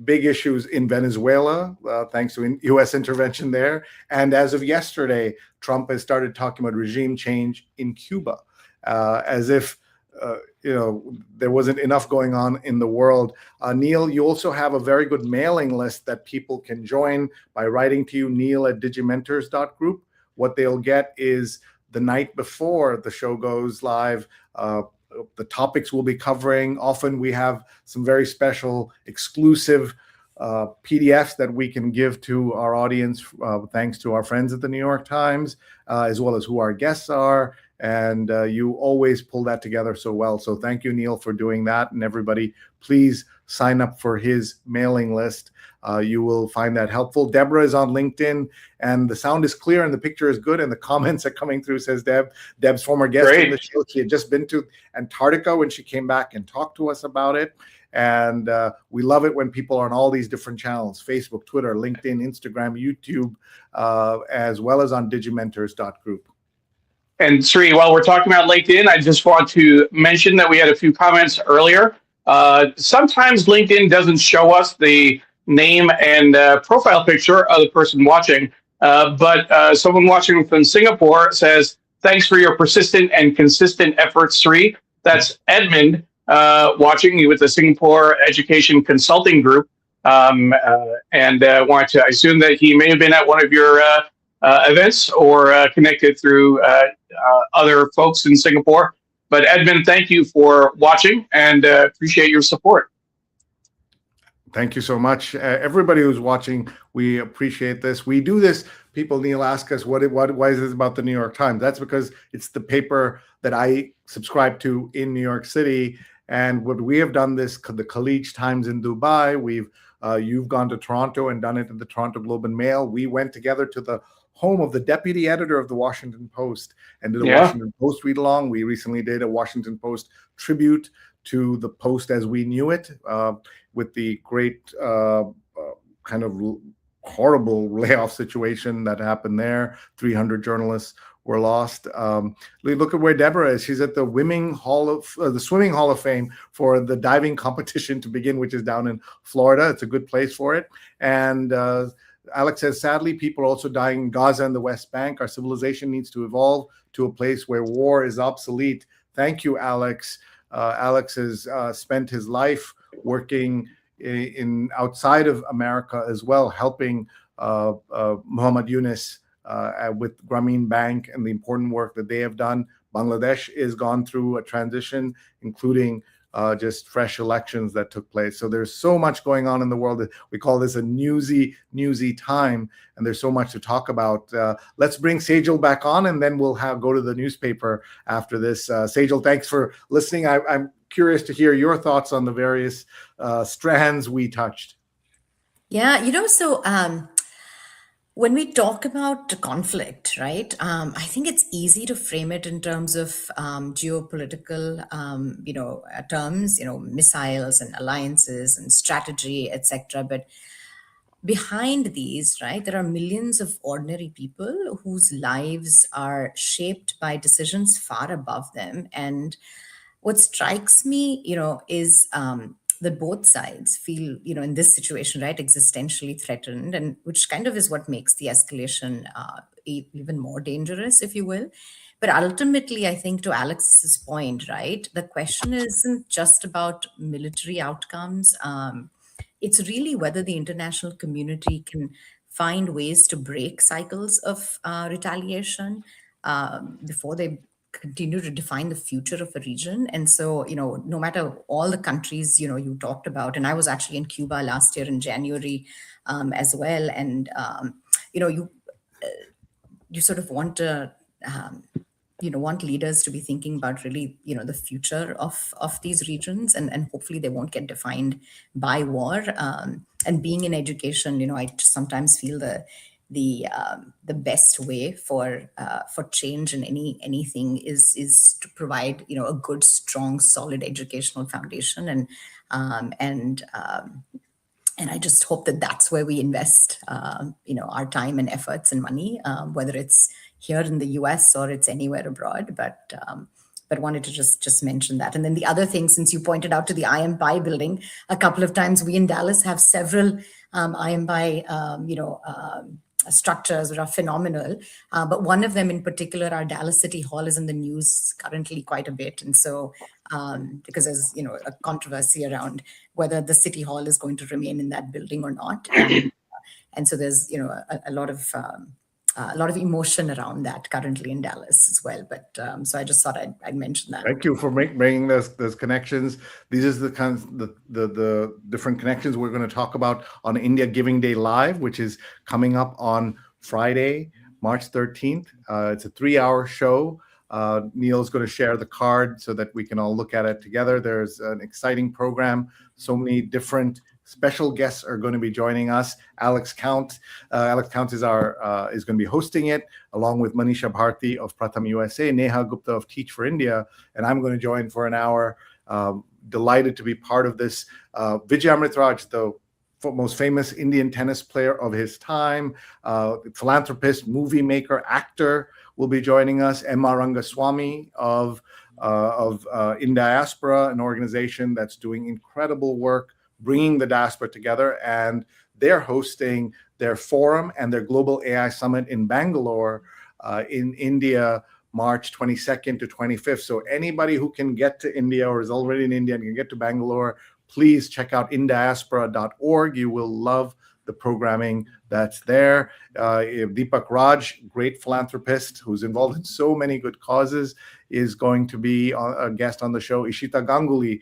big issues in Venezuela, thanks to U.S. intervention there. And as of yesterday, Trump has started talking about regime change in Cuba, as if there wasn't enough going on in the world. Neil, you also have a very good mailing list that people can join by writing to you, neil@digimentors.group. What they'll get is the night before the show goes live, the topics we'll be covering. Often we have some very special exclusive PDFs that we can give to our audience, thanks to our friends at the New York Times, as well as who our guests are. And you always pull that together so well. So thank you, Neil, for doing that. And everybody, please sign up for his mailing list. You will find that helpful. Deborah is on LinkedIn, and the sound is clear and the picture is good, and the comments are coming through, says Deb. Deb's former guest on the show. She had just been to Antarctica when she came back and talked to us about it. And we love it when people are on all these different channels: Facebook, Twitter, LinkedIn, Instagram, YouTube, as well as on digimentors.group. And Sri, while we're talking about LinkedIn, I just want to mention that we had a few comments earlier. Sometimes LinkedIn doesn't show us the name and profile picture of the person watching, but someone watching from Singapore says, "Thanks for your persistent and consistent efforts, Sri." That's Edmund watching you with the Singapore Education Consulting Group, and wanted to, I assume that he may have been at one of your events or connected through other folks in Singapore. But Edmund, thank you for watching and appreciate your support. Thank you so much. Everybody who's watching, we appreciate this. We do this. People, Neil, ask us, why is this about the New York Times? That's because it's the paper that I subscribe to in New York City. And what we have done this, the Khaleej Times in Dubai, you've gone to Toronto and done it in the Toronto Globe and Mail. We went together to the home of the deputy editor of the Washington Post and did a Washington Post read along. We recently did a Washington Post tribute to the Post as we knew it, with the great kind of horrible layoff situation that happened there. 300 journalists were lost. Look at where Deborah is. She's at the Swimming Hall of Fame for the diving competition to begin, which is down in Florida. It's a good place for it. And Alex says, sadly, people are also dying in Gaza and the West Bank. Our civilization needs to evolve to a place where war is obsolete. Thank you, Alex. Alex has spent his life working in outside of America as well, helping Muhammad Yunus with Grameen Bank and the important work that they have done. Bangladesh is gone through a transition, including just fresh elections that took place. So there's so much going on in the world. We call this a newsy time, and there's so much to talk about. Let's bring Sejal back on, and then we'll go to the newspaper after this. Sejal, thanks for listening. I'm curious to hear your thoughts on the various strands we touched. Yeah, so when we talk about conflict, right, I think it's easy to frame it in terms of geopolitical, terms, missiles and alliances and strategy, etc. But behind these, right, there are millions of ordinary people whose lives are shaped by decisions far above them. And what strikes me, is that both sides feel, in this situation, right, existentially threatened, and which kind of is what makes the escalation even more dangerous, if you will. But ultimately, I think to Alex's point, right, the question isn't just about military outcomes. It's really whether the international community can find ways to break cycles of retaliation before they continue to define the future of a region. And so, no matter all the countries, you talked about, and I was actually in Cuba last year in January as well. And, you sort of want to, want leaders to be thinking about really, the future of these regions, and hopefully they won't get defined by war. And being in education, I just sometimes feel the best way for change in anything is to provide a good, strong, solid educational foundation, and I just hope that that's where we invest our time and efforts and money, whether it's here in the US or it's anywhere abroad. But wanted to just mention that. And then the other thing, since you pointed out to the IMBI building a couple of times, we in Dallas have several IMBI structures that are phenomenal. But one of them in particular, our Dallas City Hall, is in the news currently quite a bit. And so because there's, a controversy around whether the City Hall is going to remain in that building or not. And so there's, a lot of emotion around that currently in Dallas as well. But so I just thought I'd mention that. Thank you for bringing those connections. These are the kinds the different connections we're going to talk about on India Giving Day Live, which is coming up on Friday, March 13th. It's a 3-hour show. Neil's going to share the card so that we can all look at it together. There's an exciting program. So many different special guests are going to be joining us. Alex Count is going to be hosting it, along with Manisha Bharti of Pratham USA, Neha Gupta of Teach for India, and I'm going to join for an hour. Delighted to be part of this. Vijay Amritraj, the most famous Indian tennis player of his time, philanthropist, movie maker, actor, will be joining us. Emma Rangaswamy of In Diaspora, an organization that's doing incredible work bringing the diaspora together, and they're hosting their forum and their Global AI Summit in Bangalore in India, March 22nd to 25th. So anybody who can get to India or is already in India and can get to Bangalore, please check out indiaspora.org. You will love the programming that's there. Deepak Raj, great philanthropist who's involved in so many good causes, is going to be a guest on the show. Ishita Ganguly,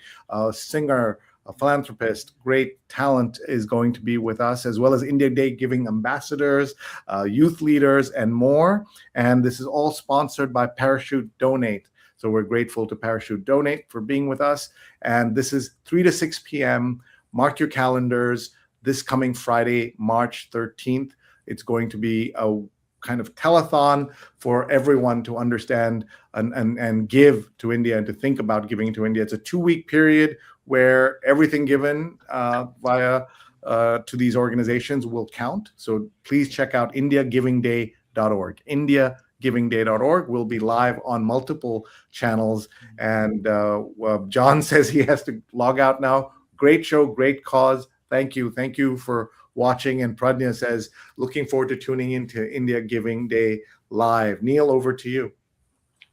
singer, a philanthropist, great talent, is going to be with us, as well as India Day Giving ambassadors, youth leaders, and more. And this is all sponsored by Parachute Donate. So we're grateful to Parachute Donate for being with us. And this is 3 to 6 p.m. Mark your calendars. This coming Friday, March 13th. It's going to be a kind of telethon for everyone to understand and give to India and to think about giving to India. It's a 2-week period where everything given via to these organizations will count. So please check out indiagivingday.org. indiagivingday.org will be live on multiple channels. And John says he has to log out now. Great show, great cause. Thank you. Thank you for watching. And Pradnya says, looking forward to tuning into India Giving Day live. Neil, over to you.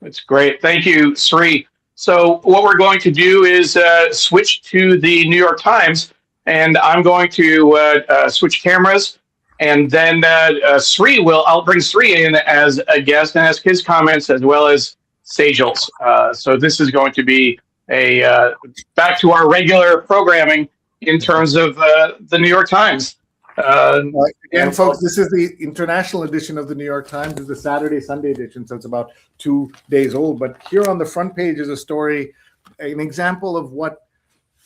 That's great. Thank you, Sri. So what we're going to do is switch to the New York Times, and I'm going to switch cameras, and then I'll bring Sri in as a guest and ask his comments as well as Sejal's. So this is going to be a back to our regular programming in terms of the New York Times. Again, folks, this is the international edition of the New York Times. This is the Saturday, Sunday edition, so it's about 2 days old. But here on the front page is a story, an example of what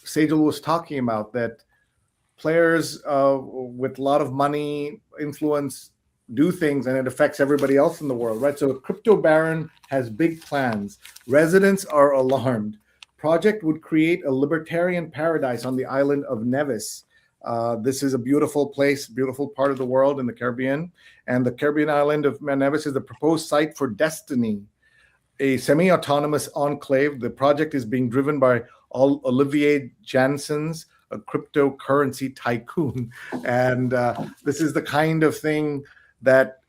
Sejal was talking about, that players with a lot of money, influence, do things, and it affects everybody else in the world, right? So a crypto baron has big plans. Residents are alarmed. Project would create a libertarian paradise on the island of Nevis. This is a beautiful place, beautiful part of the world in the Caribbean. And the Caribbean island of Nevis is the proposed site for Destiny, a semi-autonomous enclave. The project is being driven by Olivier Janssens, a cryptocurrency tycoon. And this is the kind of thing that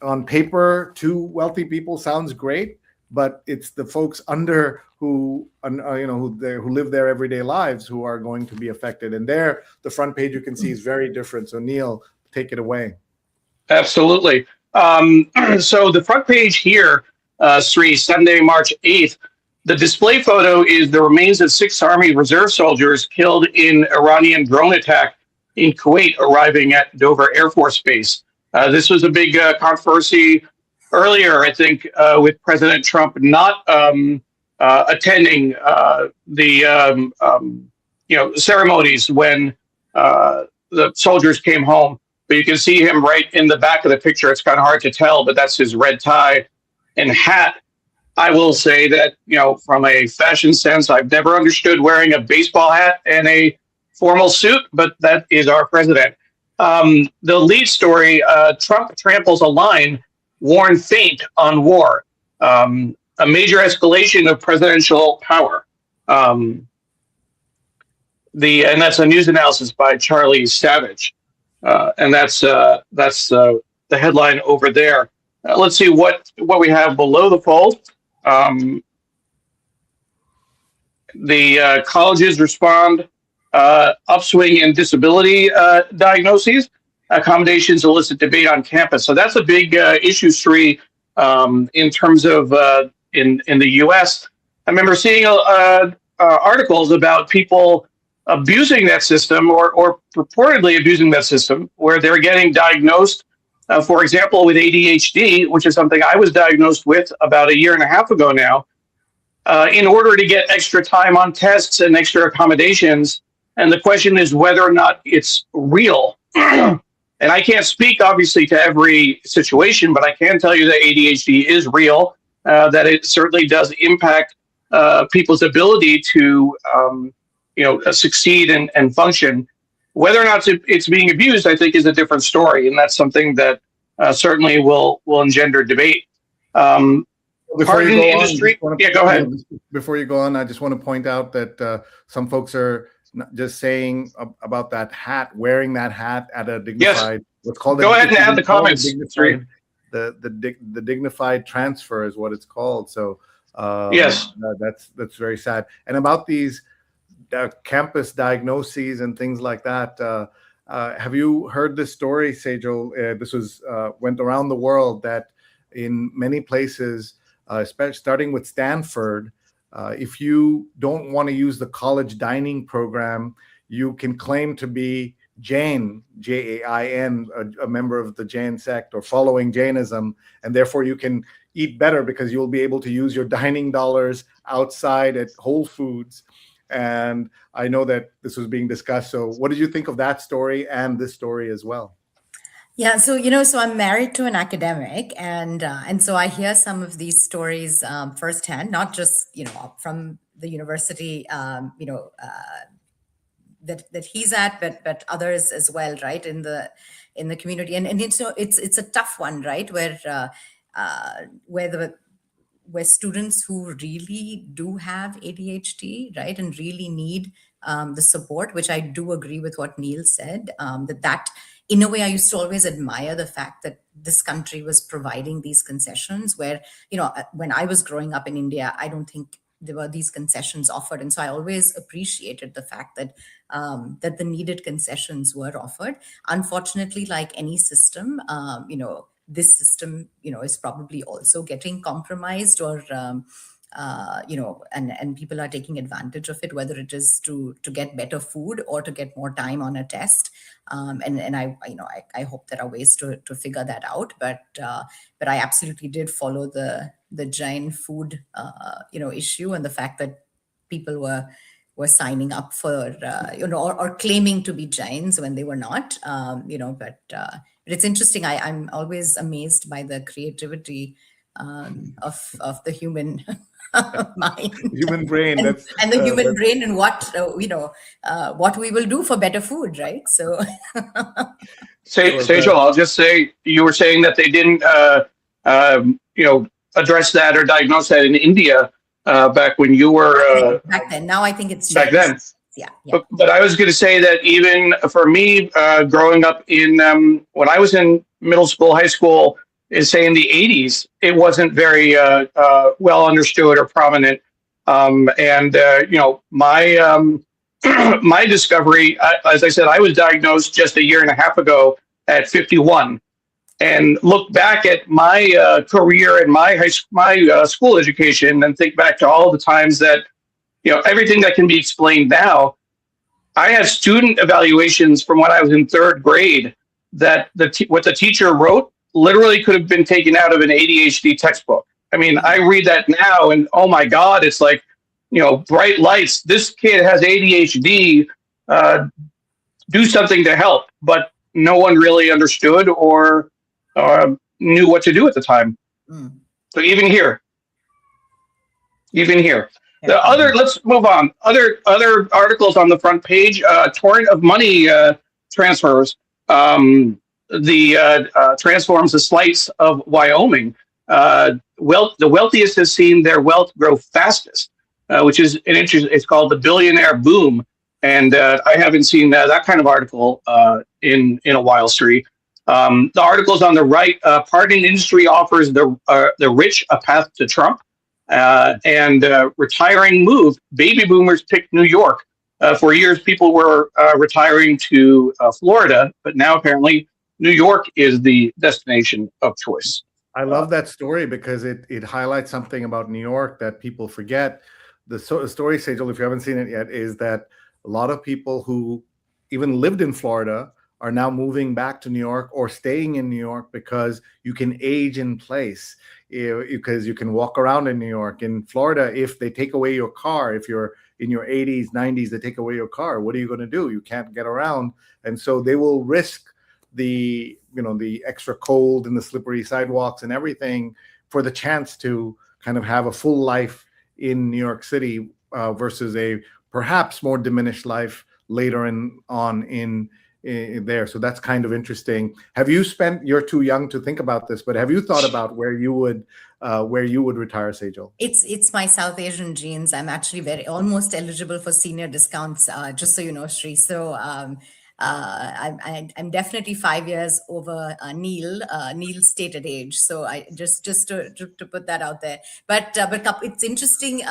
on paper to wealthy people sounds great, but it's the folks under who live their everyday lives who are going to be affected. And there, the front page you can see is very different. So Neil, take it away. Absolutely. So the front page here, Sri, Sunday, March 8th, the display photo is the remains of 6 Army Reserve soldiers killed in Iranian drone attack in Kuwait arriving at Dover Air Force Base. This was a big controversy earlier, I think, with President Trump not attending the ceremonies when the soldiers came home. But you can see him right in the back of the picture. It's kind of hard to tell, but that's his red tie and hat. I will say that, from a fashion sense, I've never understood wearing a baseball hat and a formal suit, but that is our president. The lead story, Trump tramples a line, warn faint on war. A major escalation of presidential power. And that's a news analysis by Charlie Savage. And that's the headline over there. Let's see what we have below the fold. The colleges respond, upswing in disability diagnoses, accommodations elicit debate on campus. So that's a big issue, Sri, in terms of in the U.S. I remember seeing articles about people abusing that system or purportedly abusing that system, where they're getting diagnosed, for example, with ADHD, which is something I was diagnosed with about 1.5 years ago now, in order to get extra time on tests and extra accommodations. And the question is whether or not it's real. And I can't speak, obviously, to every situation, but I can tell you that ADHD is real, that it certainly does impact people's ability to succeed and function. Whether or not it's being abused, I think, is a different story, and that's something that certainly will engender debate. Before you go industry, go ahead. Before you go on, I just want to point out that some folks are not just saying about that hat, wearing that hat at a dignified. Yes. What's called. Go ahead and add the comments. The dignified transfer is what it's called. So yes, that's very sad. And about these campus diagnoses and things like that. Have you heard this story, Sejal? This was went around the world that in many places, especially starting with Stanford, if you don't want to use the college dining program, you can claim to be Jain, Jain, a member of the Jain sect or following Jainism, and therefore you can eat better because you'll be able to use your dining dollars outside at Whole Foods. And I know that this was being discussed. So what did you think of that story and this story as well? Yeah, so I'm married to an academic, and so I hear some of these stories firsthand, not just from the university, that he's at, but others as well, right, in the community, and it's a tough one, right, where the where students who really do have ADHD, right, and really need the support, which I do agree with what Neil said, that in a way I used to always admire the fact that this country was providing these concessions where, when I was growing up in India, I don't think there were these concessions offered. And so I always appreciated the fact that that the needed concessions were offered. Unfortunately, like any system, this system, is probably also getting compromised, or and people are taking advantage of it, whether it is to get better food or to get more time on a test. And I hope there are ways to figure that out. But I absolutely did follow the giant food issue, and the fact that people were signing up for or claiming to be giants when they were not. But it's interesting. I'm always amazed by the creativity of the human mind, Human brain. and the human brain, and what we will do for better food, right? So Sejal, I'll just say you were saying that they didn't, address that or diagnose that in India back when you were back then. Now I think it's back changed. then. Yeah. But I was going to say that even for me, growing up in when I was in middle school, high school, is say in the 80s, it wasn't very well understood or prominent. My my discovery, as I said, I was diagnosed just a year and a half ago at 51, and look back at my career and my school education, and think back to all the times that everything that can be explained now. I have student evaluations from when I was in third grade that what the teacher wrote literally could have been taken out of an ADHD textbook. I mean, I read that now and oh my God, it's like, bright lights. This kid has ADHD. Do something to help, but no one really understood or knew what to do at the time. Mm. So even here. Yeah. Let's move on. Other articles on the front page: torrent of money transfers. Transforms the slice of Wyoming. The wealthiest has seen their wealth grow fastest, which is an interest. It's called the billionaire boom, and I haven't seen that kind of article in a while. Sri. The articles on the right: parting industry offers the rich a path to Trump. And retiring move. Baby boomers picked New York. For years, people were retiring to Florida, but now apparently New York is the destination of choice. I love that story because it highlights something about New York that people forget. The story, Sejal, if you haven't seen it yet, is that a lot of people who even lived in Florida are now moving back to New York or staying in New York because you can age in place, because you can walk around in New York. In Florida, if they take away your car, if you're in your 80s, 90s, they take away your car, what are you going to do? You can't get around. And so they will risk the extra cold and the slippery sidewalks and everything for the chance to kind of have a full life in New York City versus a perhaps more diminished life later on in there. So that's kind of interesting. You're too young to think about this, but have you thought about where you would retire, Sejal? It's my South Asian genes. I'm actually almost eligible for senior discounts, just so you know, Sri. So I'm definitely 5 years over Neil's stated age. So I just to put that out there. But it's interesting.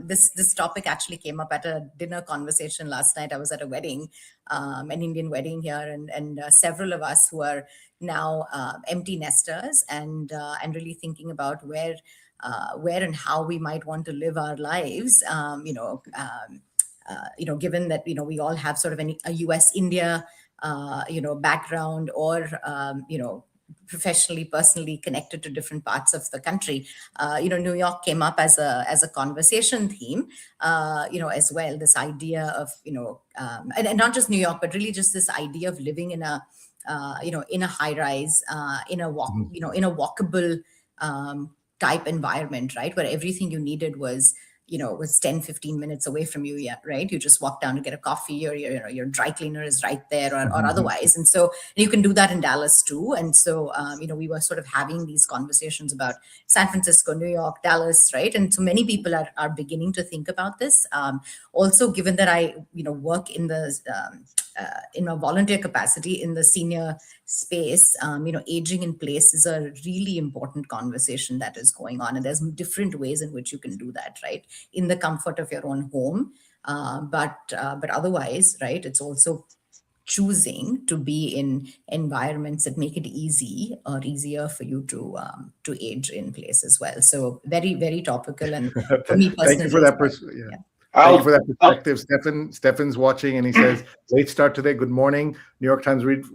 This topic actually came up at a dinner conversation last night. I was at a wedding, an Indian wedding here, and several of us who are now empty nesters and really thinking about where and how we might want to live our lives. Given that we all have sort of a U.S. India background, or professionally, personally connected to different parts of the country. New York came up as a conversation theme, as well. This idea of and not just New York, but really just this idea of living in a in a high rise, in a walkable type environment, right, where everything you needed was 10, 15 minutes away from you. Yeah, right. You just walk down to get a coffee, or your dry cleaner is right there, or otherwise. And so you can do that in Dallas too. And so, we were sort of having these conversations about San Francisco, New York, Dallas, right? And so many people are beginning to think about this. Also, given that I, work in a volunteer capacity in the senior space, aging in place is a really important conversation that is going on. And there's different ways in which you can do that, right? In the comfort of your own home. But otherwise, right, it's also choosing to be in environments that make it easy or easier for you to age in place as well. So very, very topical. And for me Thank you for personally, that. yeah. Thank you for that perspective. Stefan's watching and he says, late start today. Good morning, New York Times read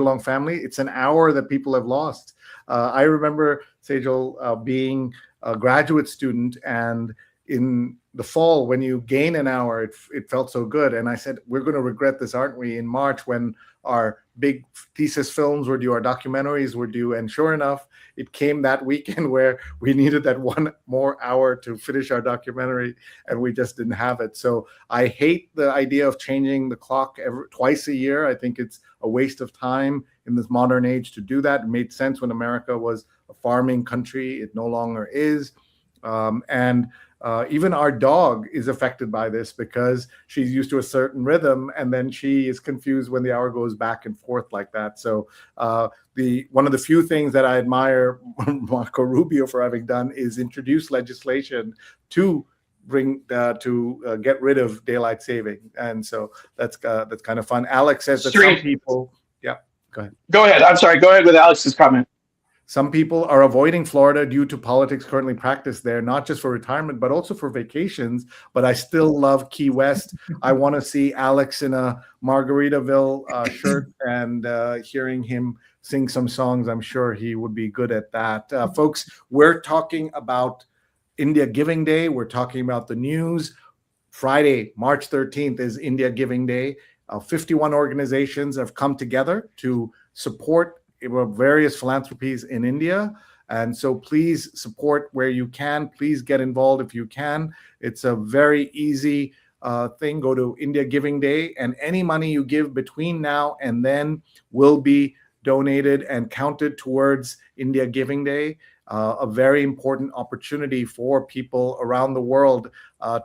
along family. It's an hour that people have lost. I remember, Sejal, being a graduate student, and in the fall, when you gain an hour, it felt so good. And I said, we're going to regret this, aren't we, in March, when our big thesis films were due, our documentaries were due. And sure enough, it came that weekend where we needed that one more hour to finish our documentary, and we just didn't have it. So I hate the idea of changing the clock twice a year. I think it's a waste of time in this modern age to do that. It made sense when America was a farming country. It no longer is. Even our dog is affected by this, because she's used to a certain rhythm, and then she is confused when the hour goes back and forth like that. So one of the few things that I admire Marco Rubio for having done is introduce legislation to get rid of daylight saving, and so that's kind of fun. Alex says that some people, yeah, go ahead. Go ahead. I'm sorry. Go ahead with Alex's comment. Some people are avoiding Florida due to politics currently practiced there, not just for retirement, but also for vacations. But I still love Key West. I want to see Alex in a Margaritaville shirt and hearing him sing some songs. I'm sure he would be good at that. Folks, we're talking about India Giving Day. We're talking about the news. Friday, March 13th is India Giving Day. 51 organizations have come together to support various philanthropies in India. And so please support where you can. Please get involved if you can. It's a very easy thing. Go to India Giving Day, and any money you give between now and then will be donated and counted towards India Giving Day. A very important opportunity for people around the world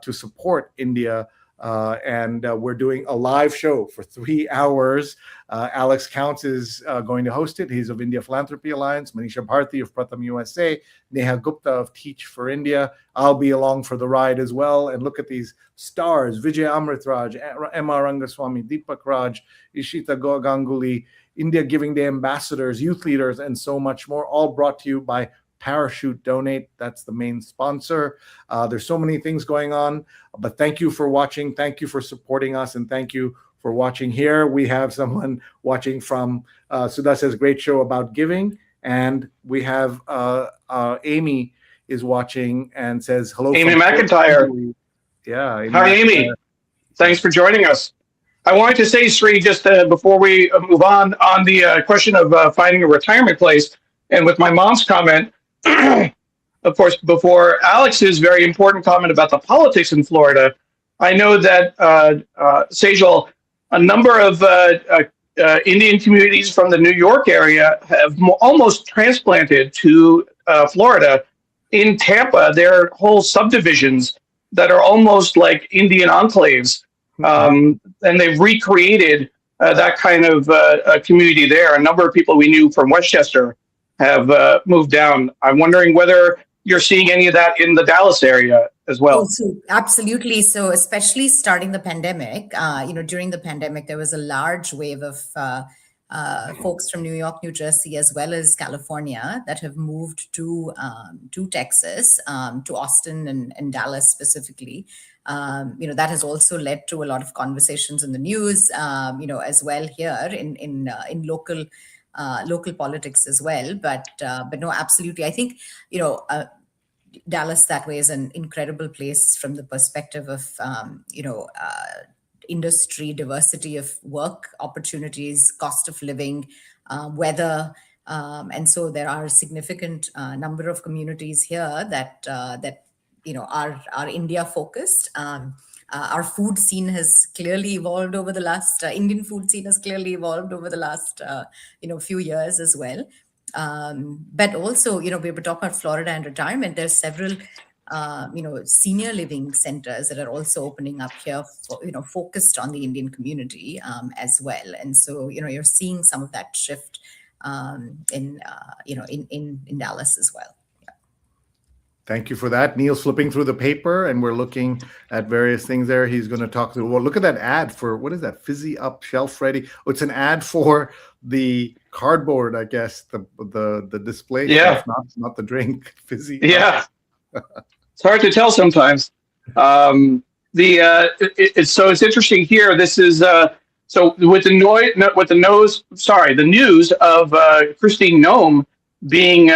to support India. We're doing a live show for 3 hours. Alex Counts is going to host it. He's of India Philanthropy Alliance, Manisha Bharti of Pratham USA, Neha Gupta of Teach for India. I'll be along for the ride as well. And look at these stars: Vijay Amritraj, M.R. Rangaswamy, Deepak Raj, Ishita Ganguly, India Giving Day ambassadors, youth leaders, and so much more, all brought to you by Parachute Donate. That's the main sponsor. There's so many things going on, but thank you for watching. Thank you for supporting us, and thank you for watching here. We have someone watching from Sudha says, great show about giving. And we have Amy is watching and says, hello. Amy McIntyre. Yeah. Amy Hi, Amy. Thanks for joining us. I wanted to say, Sri, just before we move on the question of finding a retirement place, and with my mom's comment, of course, before Alex's very important comment about the politics in Florida, I know that Sejal, a number of Indian communities from the New York area have almost transplanted to Florida. In Tampa, there are whole subdivisions that are almost like Indian enclaves, and they've recreated that kind of community there. A number of people we knew from Westchester have moved down. I'm wondering whether you're seeing any of that in the Dallas area as well. Oh, so absolutely. So especially starting the pandemic, during the pandemic, there was a large wave of folks from New York, New Jersey, as well as California that have moved to Texas, to Austin and Dallas specifically. That has also led to a lot of conversations in the news, as well here in local politics as well. But no, absolutely. I think, Dallas that way is an incredible place from the perspective of, industry, diversity of work opportunities, cost of living, weather. And so there are a significant number of communities here that are India focused. Our food scene has clearly evolved over the last Indian food scene has clearly evolved over the last few years as well. But also, we were talking about Florida and retirement. There's several senior living centers that are also opening up here, focused on the Indian community as well. And so, you're seeing some of that shift in Dallas as well. Thank you for that. Neil's flipping through the paper and we're looking at various things there. He's going to talk through, well, look at that ad for, what is that? Fizzy Up Shelf Ready. Oh, it's an ad for the cardboard, I guess, the display stuff, not the drink. Fizzy Up. It's hard to tell sometimes. It's interesting here. This is so with the news of Kristi Noem being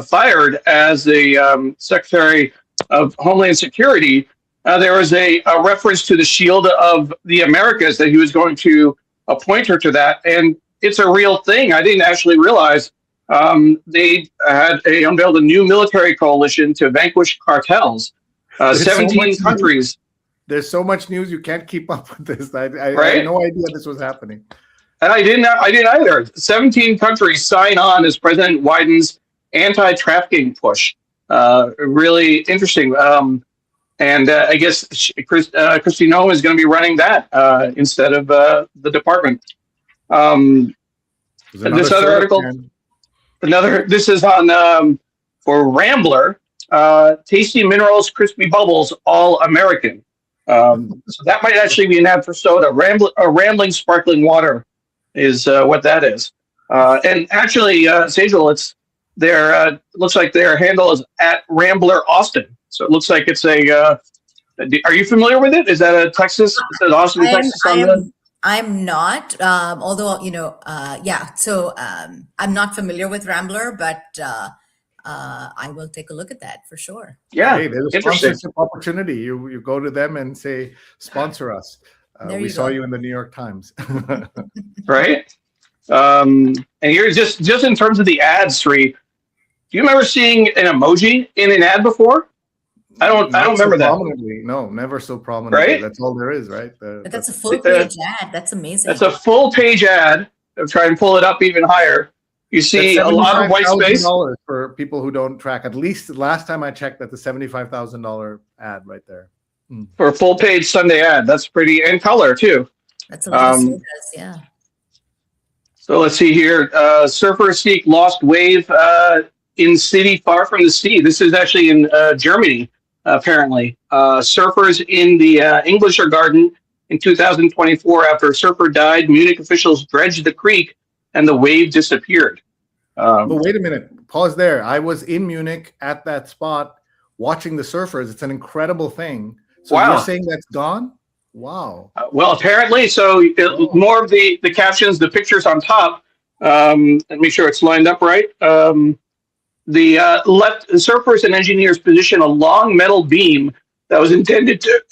fired as the Secretary of Homeland Security. There was a reference to the Shield of the Americas that he was going to appoint her to that, and it's a real thing. I didn't actually realize they unveiled a new military coalition to vanquish cartels. 17 countries. There's so much news you can't keep up with this. I right? had no idea this was happening. And I didn't either. 17 countries sign on as President Biden's anti-trafficking push. Really interesting. And I guess Kristi Noem is going to be running that instead of the department. This other article. This is on for Rambler. Tasty Minerals, Crispy Bubbles, All American. So that might actually be an ad for soda. Rambling Sparkling Water is what that is. And actually, Sejal, it's their looks like their handle is at Rambler Austin. So it looks like it's a. Are you familiar with it? Is that a Texas? Is that Austin, Texas? I'm not. Although So I'm not familiar with Rambler, but I will take a look at that for sure. Yeah, hey, there's a sponsorship opportunity. You go to them and say, sponsor us. We saw you in the New York Times. Right. And you're just in terms of the ads, Sri. Do you remember seeing an emoji in an ad before? I don't remember that. No, never so prominently. Right? That's all there is, right? But that's a full page ad. That's amazing. That's a full page ad. I'll try and pull it up even higher. You see a lot of white space. For people who don't track, at least last time I checked, that's a $75,000 ad right there. For a full page Sunday ad. That's pretty, and color too. That's a lot of sodas, yeah. So let's see here. Surfers seek lost wave in city far from the sea. This is actually in Germany, apparently. Surfers in the Englischer Garden in 2024. After a surfer died, Munich officials dredged the creek and the wave disappeared. But wait a minute. Pause there. I was in Munich at that spot watching the surfers. It's an incredible thing. So wow. You're saying that's gone? Wow. Well, apparently. So more of the captions, the pictures on top. Let me make sure it's lined up right. The surfers and engineers position a long metal beam that was intended to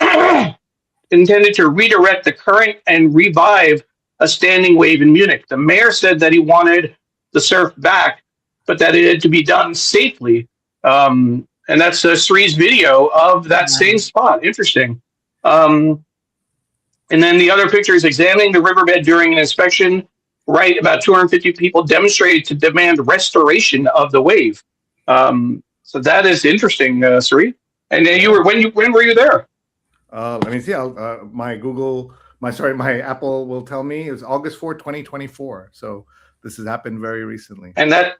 redirect the current and revive a standing wave in Munich. The mayor said that he wanted the surf back, but that it had to be done safely. And that's Sri's video of that same spot. Interesting. And then the other picture is examining the riverbed during an inspection. Right, about 250 people demonstrated to demand restoration of the wave. So that is interesting, Sri. And you were when were you there? Let me see. My Apple will tell me it was August 4, 2024. So this has happened very recently. And that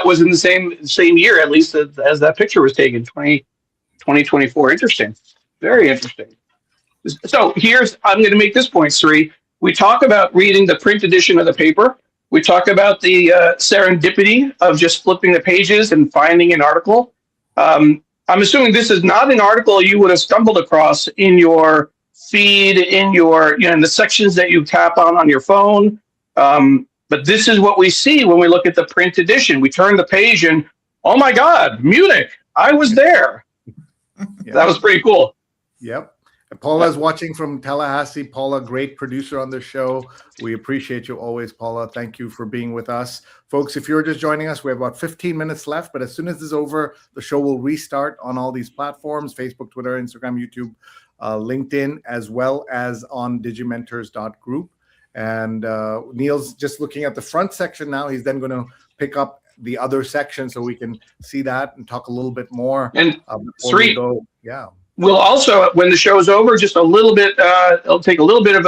was in the same year, at least as that picture was taken, 2024. Interesting, very interesting. So I'm going to make this point, Sri. We talk about reading the print edition of the paper. We talk about the serendipity of just flipping the pages and finding an article. I'm assuming this is not an article you would have stumbled across in your feed, in the sections that you tap on your phone. But this is what we see when we look at the print edition. We turn the page and, oh my God, Munich, I was there. Yeah. That was pretty cool. Yep. Paula's watching from Tallahassee. Paula, great producer on the show. We appreciate you always, Paula. Thank you for being with us. Folks, if you're just joining us, we have about 15 minutes left, but as soon as this is over, the show will restart on all these platforms, Facebook, Twitter, Instagram, YouTube, LinkedIn, as well as on digimentors.group. And Neil's just looking at the front section now. He's then going to pick up the other section so we can see that and talk a little bit more. And before we go. Yeah. We'll also, when the show is over, just a little bit, it'll take a little bit of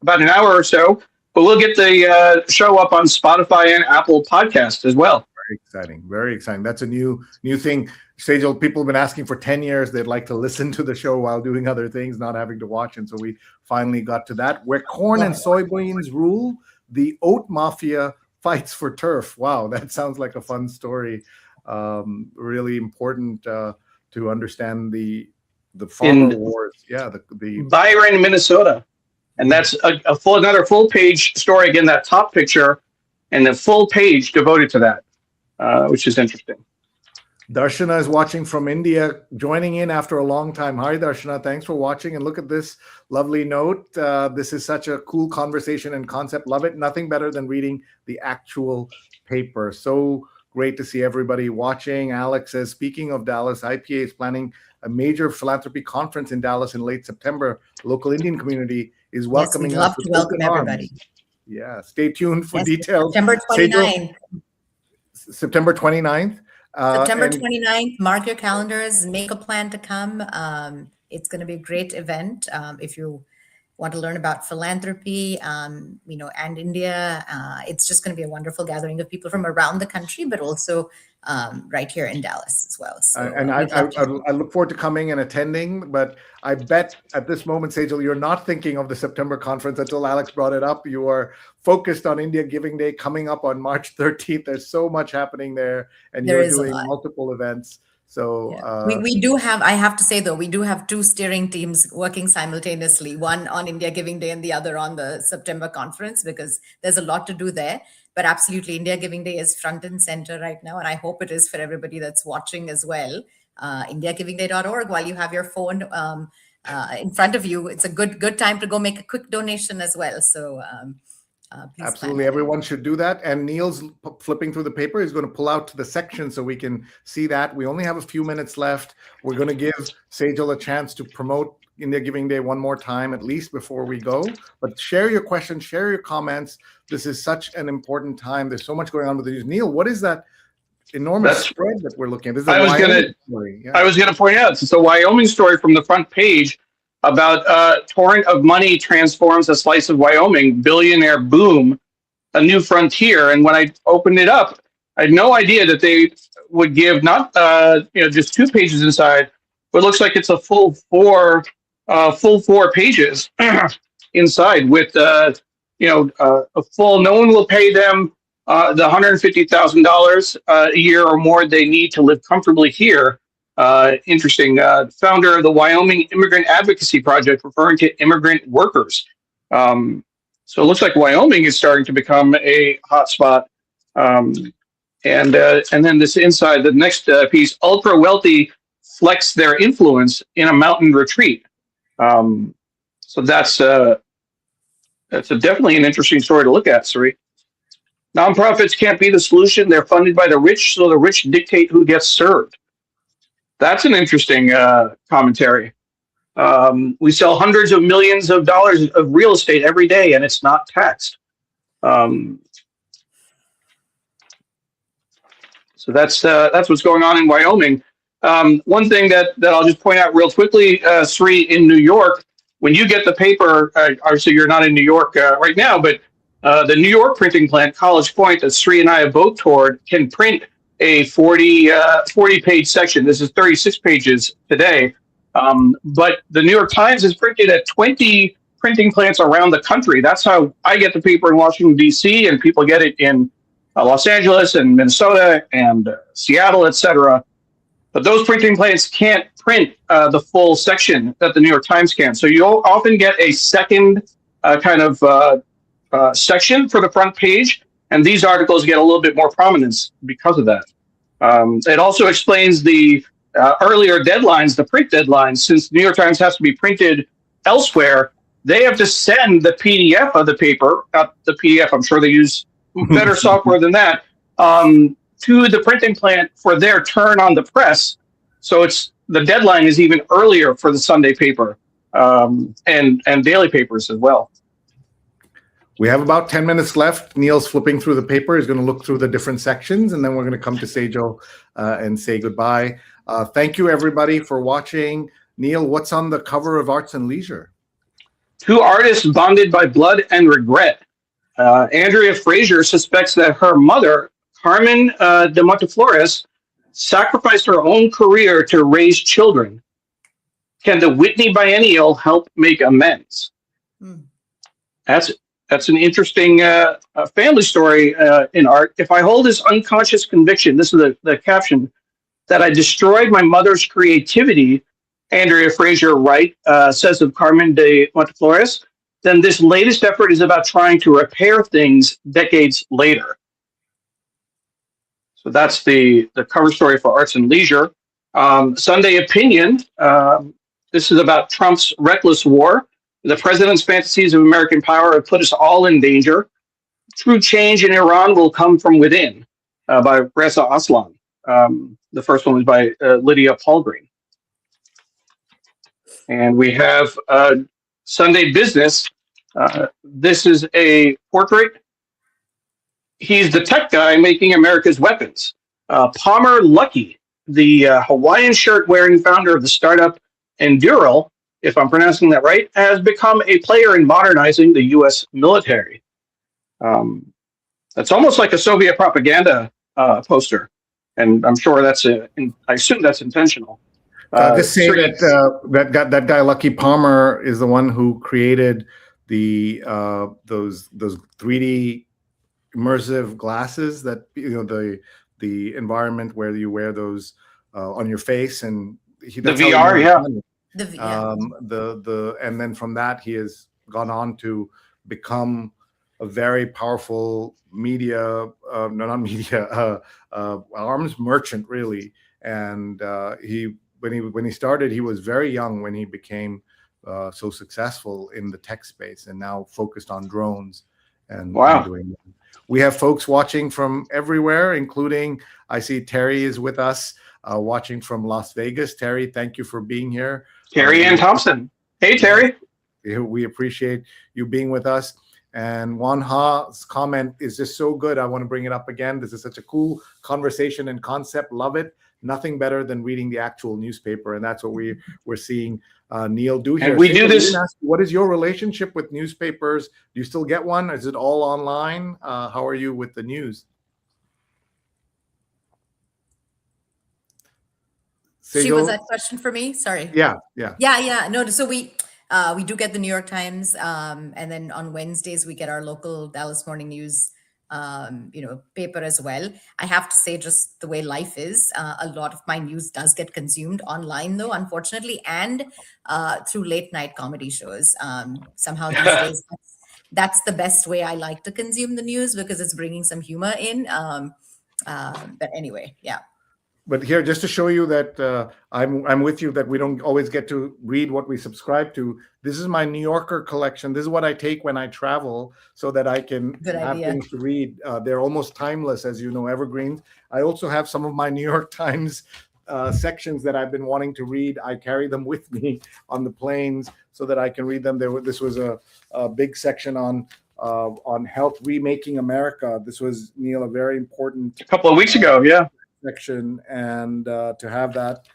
about an hour or so, but we'll get the show up on Spotify and Apple Podcasts as well. Very exciting. Very exciting. That's a new thing. Sejal, people have been asking for 10 years. They'd like to listen to the show while doing other things, not having to watch. And so we finally got to that. Where corn and soybeans rule, the oat mafia fights for turf. Wow, that sounds like a fun story. Really important to understand the farmer wars. Yeah, the Byron, Minnesota. And that's another full page story. Again, that top picture and the full page devoted to that, which is interesting. Darshana is watching from India, joining in after a long time. Hi, Darshana. Thanks for watching. And look at this lovely note. This is such a cool conversation and concept. Love it. Nothing better than reading the actual paper. So great to see everybody watching. Alex says, speaking of Dallas, IPA is planning a major philanthropy conference in Dallas in late September. The local Indian community is welcoming us. We'd love to welcome everybody. Yeah, stay tuned for details. September 29th. September 29th. September 29th, mark your calendars, make a plan to come. It's going to be a great event. If you want to learn about philanthropy, and India, it's just going to be a wonderful gathering of people from around the country, but also right here in Dallas as well. So, and I look forward to coming and attending, but I bet at this moment, Sejal, you're not thinking of the September conference until Alex brought it up. You are focused on India Giving Day coming up on March 13th. There's so much happening there, and you're doing multiple events. So we do have, I have to say though, we do have two steering teams working simultaneously, one on India Giving Day and the other on the September conference, because there's a lot to do there. But absolutely, India Giving Day is front and center right now. And I hope it is for everybody that's watching as well. IndiaGivingDay.org, while you have your phone in front of you, it's a good time to go make a quick donation as well. So please absolutely, everyone should do that. And Neil's flipping through the paper. He's going to pull out to the section so we can see that. We only have a few minutes left. We're going to give Sejal a chance to promote India Giving Day one more time, at least before we go. But share your questions, share your comments. This is such an important time. There's so much going on with the news. Neil, what is that enormous spread that we're looking at? This is I was going to point out, it's a Wyoming story from the front page about torrent of money transforms a slice of Wyoming, billionaire boom, a new frontier. And when I opened it up, I had no idea that they would give not just 2 pages inside, but it looks like it's a full four pages inside with a full. No one will pay them the $150,000 a year or more they need to live comfortably here. Interesting. Founder of the Wyoming Immigrant Advocacy Project, referring to immigrant workers. So it looks like Wyoming is starting to become a hotspot. And then this inside, the next piece, ultra wealthy flex their influence in a mountain retreat. So that's definitely an interesting story to look at, Sari. Nonprofits can't be the solution. They're funded by the rich, so the rich dictate who gets served. That's an interesting commentary. We sell hundreds of millions of dollars of real estate every day, and it's not taxed. So that's what's going on in Wyoming. One thing that I'll just point out real quickly, Sri, in New York, when you get the paper, obviously you're not in New York right now, but the New York printing plant, College Point, that Sri and I have both toured, can print a 40-page section. This is 36 pages today. But the New York Times is printed at 20 printing plants around the country. That's how I get the paper in Washington, D.C., and people get it in Los Angeles and Minnesota and Seattle, etc. But those printing plants can't print the full section that the New York Times can. So you'll often get a second section for the front page, and these articles get a little bit more prominence because of that. It also explains the earlier deadlines, the print deadlines, since New York Times has to be printed elsewhere, they have to send the PDF of the paper, not the PDF, I'm sure they use better software than that, to the printing plant for their turn on the press. So the deadline is even earlier for the Sunday paper and daily papers as well. We have about 10 minutes left. Neil's flipping through the paper. He's going to look through the different sections, and then we're going to come to Sejal and say goodbye. Thank you, everybody, for watching. Neil, what's on the cover of Arts and Leisure? Two artists bonded by blood and regret. Andrea Fraser suspects that her mother, Carmen de Monteflores, sacrificed her own career to raise children. Can the Whitney Biennial help make amends? That's an interesting family story in art. If I hold this unconscious conviction, this is the caption, that I destroyed my mother's creativity, Andrea Fraser Wright says of Carmen de Monteflores, then this latest effort is about trying to repair things decades later. So that's the cover story for Arts and Leisure. Sunday Opinion, this is about Trump's reckless war. The president's fantasies of American power have put us all in danger. True change in Iran will come from within, by Reza Aslan. The first one was by Lydia Palgreen. And we have Sunday Business. This is a portrait. He's the tech guy making America's weapons. Palmer Luckey, the Hawaiian shirt-wearing founder of the startup Endural, if I'm pronouncing that right, has become a player in modernizing the U.S. military. That's almost like a Soviet propaganda poster, and I'm sure I assume that's intentional. Just say that guy Lucky Palmer is the one who created the those 3D immersive glasses that the environment where you wear those on your face, and the VR, yeah. And then from that he has gone on to become a very powerful arms merchant, really. And when he started, he was very young when he became so successful in the tech space, and now focused on drones and doing that. We have folks watching from everywhere, including, I see Terry is with us, watching from Las Vegas. Terry, thank you for being here. Terry Ann Thompson. Hey, Terry. We appreciate you being with us. And Wan Ha's comment is just so good. I want to bring it up again. This is such a cool conversation and concept. Love it. Nothing better than reading the actual newspaper. And that's what we're seeing Neil do here. And we do this. What is your relationship with newspapers? Do you still get one? Is it all online? How are you with the news? She was that question for me? Sorry. Yeah. No, so we do get the New York Times, and then on Wednesdays we get our local Dallas Morning News, paper as well. I have to say, just the way life is, a lot of my news does get consumed online, though, unfortunately, and through late night comedy shows. Somehow these days, that's the best way I like to consume the news, because it's bringing some humor in. But anyway, yeah. But here, just to show you that I'm with you, that we don't always get to read what we subscribe to. This is my New Yorker collection. This is what I take when I travel, so that I can have things to read. They're almost timeless, as you know, evergreens. I also have some of my New York Times sections that I've been wanting to read. I carry them with me on the planes so that I can read them. This was a big section on health, remaking America. This was, Neil, a very important. A couple of weeks ago, yeah. Section, and to have that,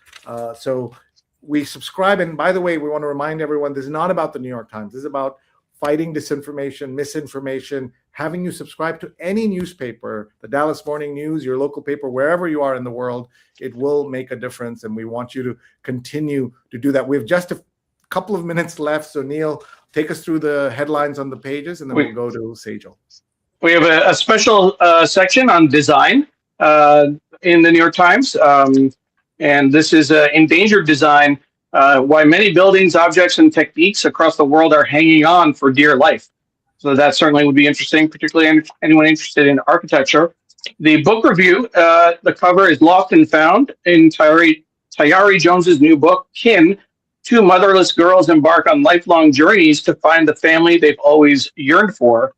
so we subscribe. And by the way, we want to remind everyone, this is not about the New York Times. This is about fighting disinformation, misinformation, having you subscribe to any newspaper, the Dallas Morning News, your local paper, wherever you are in the world. It will make a difference, and we want you to continue to do that. We have just a couple of minutes left, so Neil, take us through the headlines on the pages, and then we'll go to Sejal. We have a special section on design in the New York Times, and this is endangered design, why many buildings, objects, and techniques across the world are hanging on for dear life. So that certainly would be interesting, particularly anyone interested in architecture. The book review, the cover is Lost and Found, entirely Tayari Jones's new book, Kin, two motherless girls embark on lifelong journeys to find the family they've always yearned for.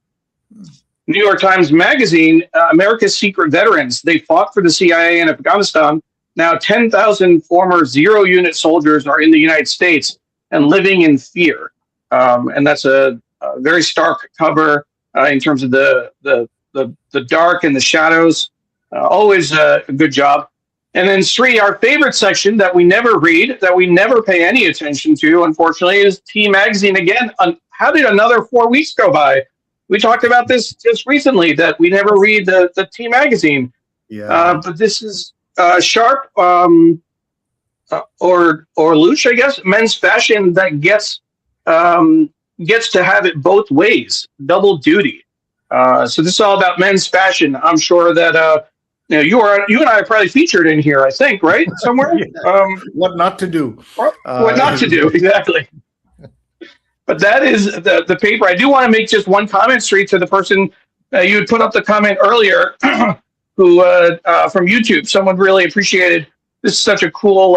New York Times Magazine, America's Secret Veterans. They fought for the CIA in Afghanistan. Now 10,000 former zero-unit soldiers are in the United States and living in fear. And that's a very stark cover in terms of the dark and the shadows. Always a good job. And then Sri, our favorite section that we never read, that we never pay any attention to, unfortunately, is T Magazine again. How did another 4 weeks go by? We talked about this just recently, that we never read the T Magazine. Yeah. But this is Sharp or Luch, I guess, men's fashion that gets to have it both ways, double duty. So this is all about men's fashion. I'm sure that you and I are probably featured in here, I think, right? Somewhere. What not to do. What not to do, exactly. But that is the paper. I do want to make just one comment, Street, to the person you had put up the comment earlier, who from YouTube. Someone really appreciated. This is such a cool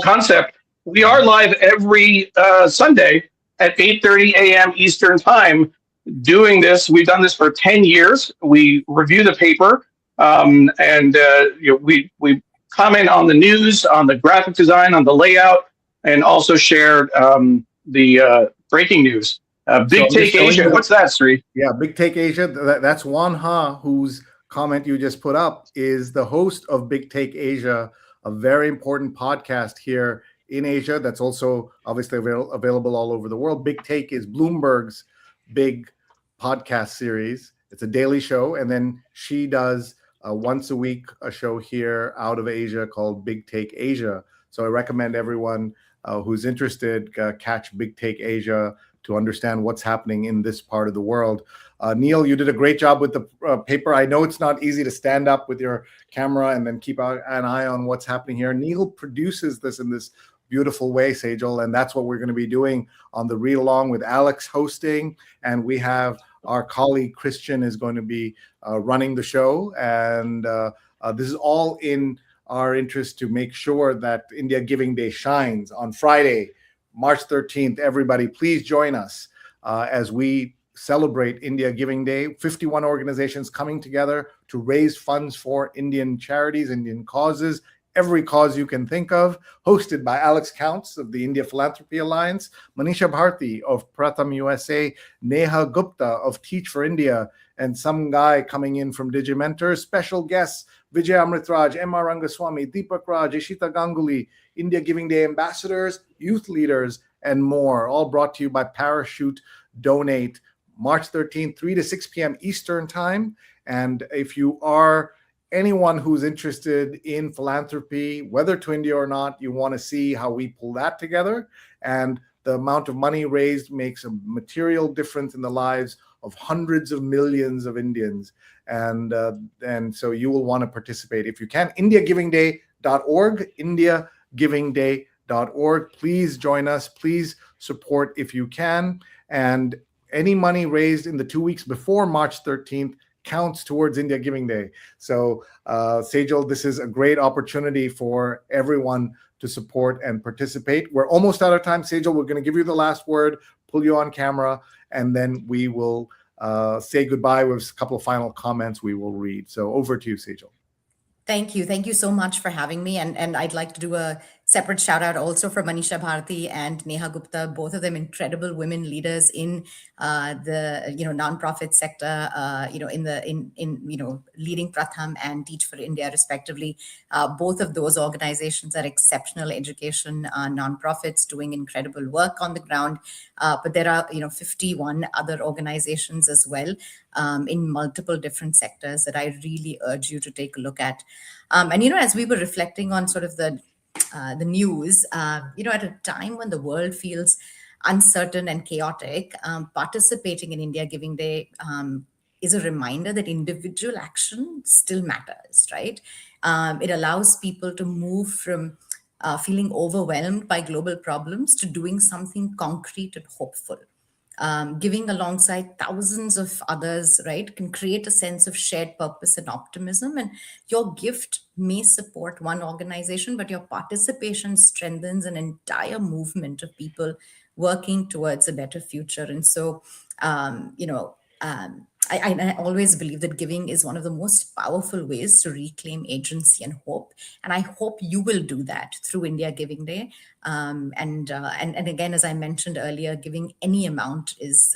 concept. We are live every Sunday at 8:30 a.m. Eastern Time doing this. We've done this for 10 years. We review the paper, and we comment on the news, on the graphic design, on the layout, and also share the breaking news. Big Take Asia. What's that, Sri? Yeah, Big Take Asia. That's Juan Ha, whose comment you just put up is the host of Big Take Asia, a very important podcast here in Asia that's also obviously available all over the world. Big Take is Bloomberg's big podcast series. It's a daily show, and then she does once a week a show here out of Asia called Big Take Asia. So I recommend everyone who's interested catch Big Take Asia to understand what's happening in this part of the world. Neil, you did a great job with the paper. I know it's not easy to stand up with your camera and then keep an eye on what's happening here. Neil produces this in this beautiful way, Sejal, and that's what we're going to be doing on the read along with Alex hosting, and we have our colleague Christian is going to be running the show, and this is all in our interest to make sure that India Giving Day shines on Friday, March 13th. Everybody, please join us as we celebrate India Giving Day. 51 organizations coming together to raise funds for Indian charities, Indian causes, every cause you can think of, hosted by Alex Counts of the India Philanthropy Alliance, Manisha Bharti of Pratham USA, Neha Gupta of Teach for India, and some guy coming in from Digimentors. Special guests, Vijay Amritraj, M.R. Rangaswamy, Deepak Raj, Ishita Ganguly, India Giving Day ambassadors, youth leaders, and more, all brought to you by Parachute Donate, March 13th, 3 to 6 p.m. Eastern Time. And if you are anyone who's interested in philanthropy, whether to India or not, you want to see how we pull that together. And the amount of money raised makes a material difference in the lives of hundreds of millions of Indians. And so you will want to participate. If you can, indiagivingday.org, indiagivingday.org. Please join us. Please support if you can. And any money raised in the 2 weeks before March 13th counts towards India Giving Day. So, Sejal, this is a great opportunity for everyone to support and participate. We're almost out of time, Sejal. We're going to give you the last word, pull you on camera, and then we will say goodbye with a couple of final comments we will read. So over to you, Sejal. Thank you. Thank you so much for having me. And I'd like to do a separate shout out also for Manisha Bharti and Neha Gupta, both of them incredible women leaders in the nonprofit sector, in leading Pratham and Teach for India respectively. Both of those organizations are exceptional education nonprofits doing incredible work on the ground. But there are 51 other organizations as well in multiple different sectors that I really urge you to take a look at. As we were reflecting on sort of the news, at a time when the world feels uncertain and chaotic, participating in India Giving Day is a reminder that individual action still matters, right? It allows people to move from feeling overwhelmed by global problems to doing something concrete and hopeful. giving alongside thousands of others, right, can create a sense of shared purpose and optimism. And your gift may support one organization, but your participation strengthens an entire movement of people working towards a better future. And so, I always believe that giving is one of the most powerful ways to reclaim agency and hope. And I hope you will do that through India Giving Day. And again, as I mentioned earlier, giving any amount is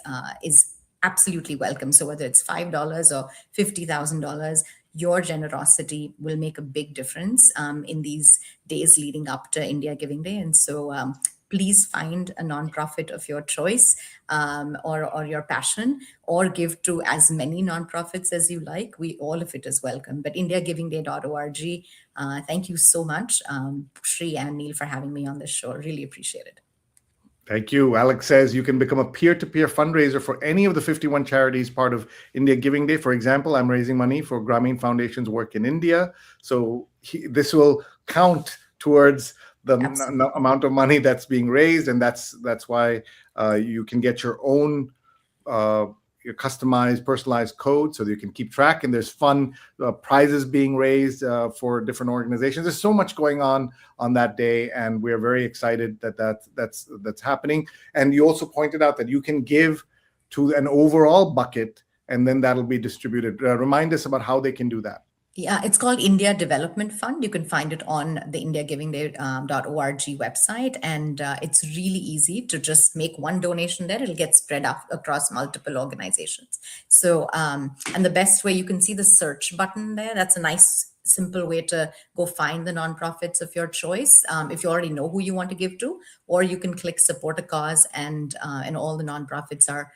absolutely welcome. So whether it's $5 or $50,000, your generosity will make a big difference in these days leading up to India Giving Day. And so please find a nonprofit of your choice, or your passion, or give to as many nonprofits as you like. All of it is welcome. But indiagivingday.org. Thank you so much, Shri and Neil, for having me on this show. Really appreciate it. Thank you. Alex says you can become a peer-to-peer fundraiser for any of the 51 charities part of India Giving Day. For example, I'm raising money for Grameen Foundation's work in India. So this will count towards the amount of money that's being raised. And that's why you can get your own your customized, personalized code so that you can keep track. And there's fun prizes being raised for different organizations. There's so much going on that day, and we're very excited that's happening. And you also pointed out that you can give to an overall bucket, and then that'll be distributed. Remind us about how they can do that. Yeah, it's called India Development Fund. You can find it on the indiagivingday.org website. And it's really easy to just make one donation there. It'll get spread out across multiple organizations. So, and the best way, you can see the search button there. That's a nice, simple way to go find the nonprofits of your choice, if you already know who you want to give to, or you can click support a cause, and all the nonprofits are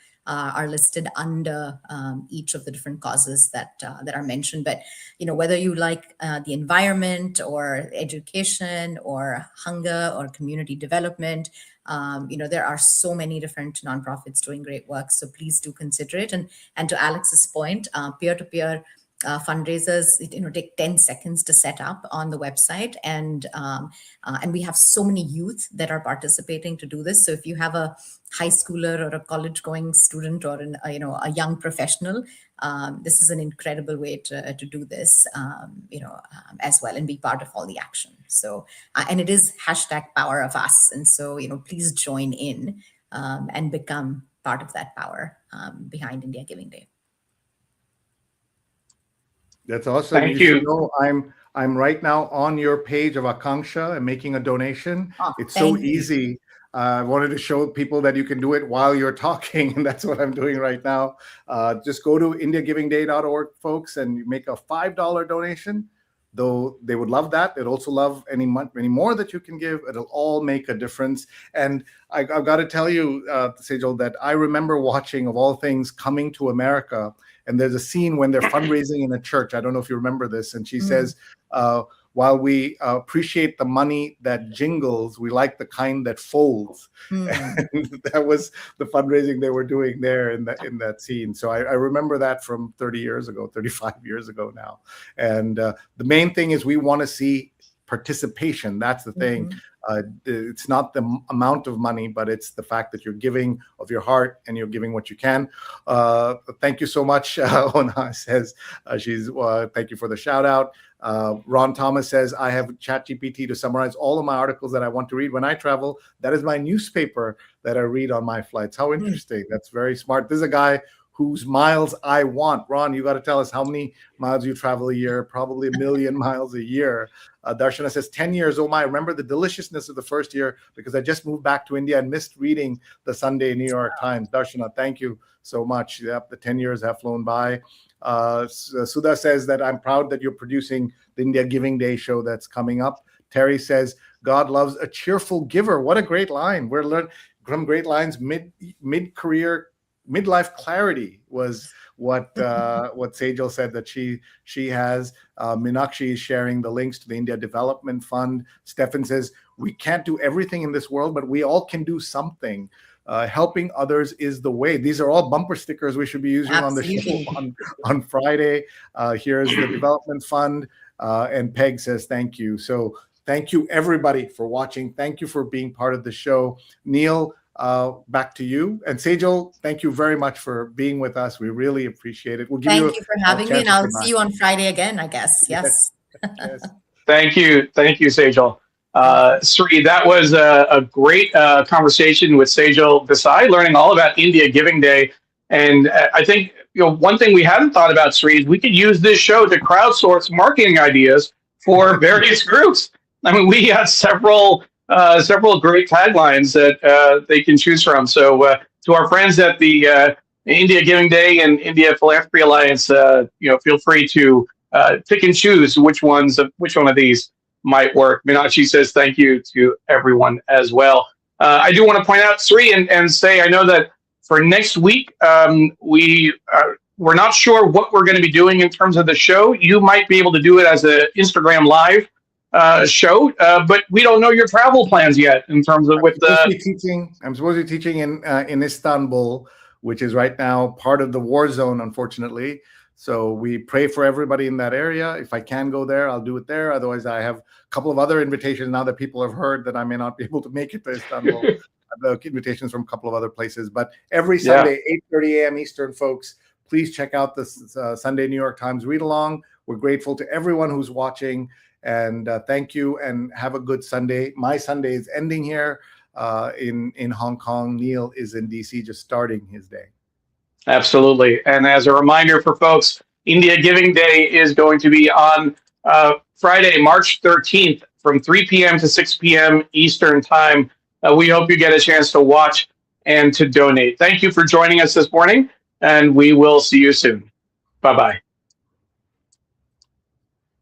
listed under each of the different causes that are mentioned. But whether you like the environment or education or hunger or community development, there are so many different nonprofits doing great work. So please do consider it. And to Alex's point, peer-to-peer fundraisers, take 10 seconds to set up on the website, and we have so many youth that are participating to do this. So if you have a high schooler or a college-going student or a young professional, this is an incredible way to do this, as well, and be part of all the action. So and it is #Power of Us, and so please join in and become part of that power behind India Giving Day. That's awesome. Thank you. Should know I'm right now on your page of Akanksha and making a donation. It's so easy. I wanted to show people that you can do it while you're talking, and that's what I'm doing right now. Just go to indiagivingday.org, folks, and you make a $5 donation. Though they would love that. They'd also love any more that you can give. It'll all make a difference. And I've got to tell you, Sejal, that I remember watching, of all things, Coming to America. And there's a scene when they're fundraising in a church. I don't know if you remember this. And she says, while we appreciate the money that jingles, we like the kind that folds. And that was the fundraising they were doing there in that scene. So I remember that from 30 years ago, 35 years ago now. And the main thing is we want to see participation. That's the thing. It's not the amount of money, but it's the fact that you're giving of your heart and you're giving what you can. Thank you so much. Ona says thank you for the shout out. Ron Thomas says, I have ChatGPT to summarize all of my articles that I want to read when I travel. That is my newspaper that I read on my flights. How interesting. That's very smart. This is a guy whose miles I want. Ron, you got to tell us how many miles you travel a year, probably 1 million miles a year. Darshana says, 10 years, oh my, I remember the deliciousness of the first year because I just moved back to India and missed reading the Sunday New York Times. Darshana, thank you so much. Yep, the 10 years have flown by. Sudha says that I'm proud that you're producing the India Giving Day show that's coming up. Terry says, God loves a cheerful giver. What a great line. We're learning from great lines. Mid-career midlife clarity was what Sejal said that she has. Meenakshi is sharing the links to the India Development Fund. Stefan says, we can't do everything in this world, but we all can do something. Helping others is the way. These are all bumper stickers we should be using on the show on Friday. Here's the Development Fund. And Peg says, thank you. So thank you, everybody, for watching. Thank you for being part of the show. Neil, back to you. And Sejal, thank you very much for being with us. We really appreciate it. We'll give Thank you you for a having me, chance and to I'll come see back. you on Friday again, I guess. Yes. Yes. Thank you, Sejal. Sri, that was a great conversation with Sejal Desai, learning all about India Giving Day. And I think one thing we hadn't thought about, Sri, is we could use this show to crowdsource marketing ideas for various groups. I mean, we had several great taglines that they can choose from. So to our friends at the India Giving Day and India Philanthropy Alliance, feel free to pick and choose which one of these might work. Meenakshi says thank you to everyone as well. I do want to point out, Sri, and say I know that for next week, we're not sure what we're going to be doing in terms of the show. You might be able to do it as an Instagram Live show, but we don't know your travel plans yet in terms of with the. I'm supposed to be teaching in Istanbul, which is right now part of the war zone, unfortunately. So we pray for everybody in that area. If I can go there, I'll do it there. Otherwise, I have a couple of other invitations now that people have heard that I may not be able to make it to Istanbul. I have invitations from a couple of other places. But every Sunday, 8:30 a.m. Eastern, folks, please check out this Sunday New York Times Read Along. We're grateful to everyone who's watching. And thank you, and have a good Sunday. My Sunday is ending here in Hong Kong. Neil is in DC, just starting his day. Absolutely. And as a reminder for folks, India Giving Day is going to be on Friday, March 13th from 3 p.m. to 6 p.m. Eastern Time. We hope you get a chance to watch and to donate. Thank you for joining us this morning, and we will see you soon. Bye-bye.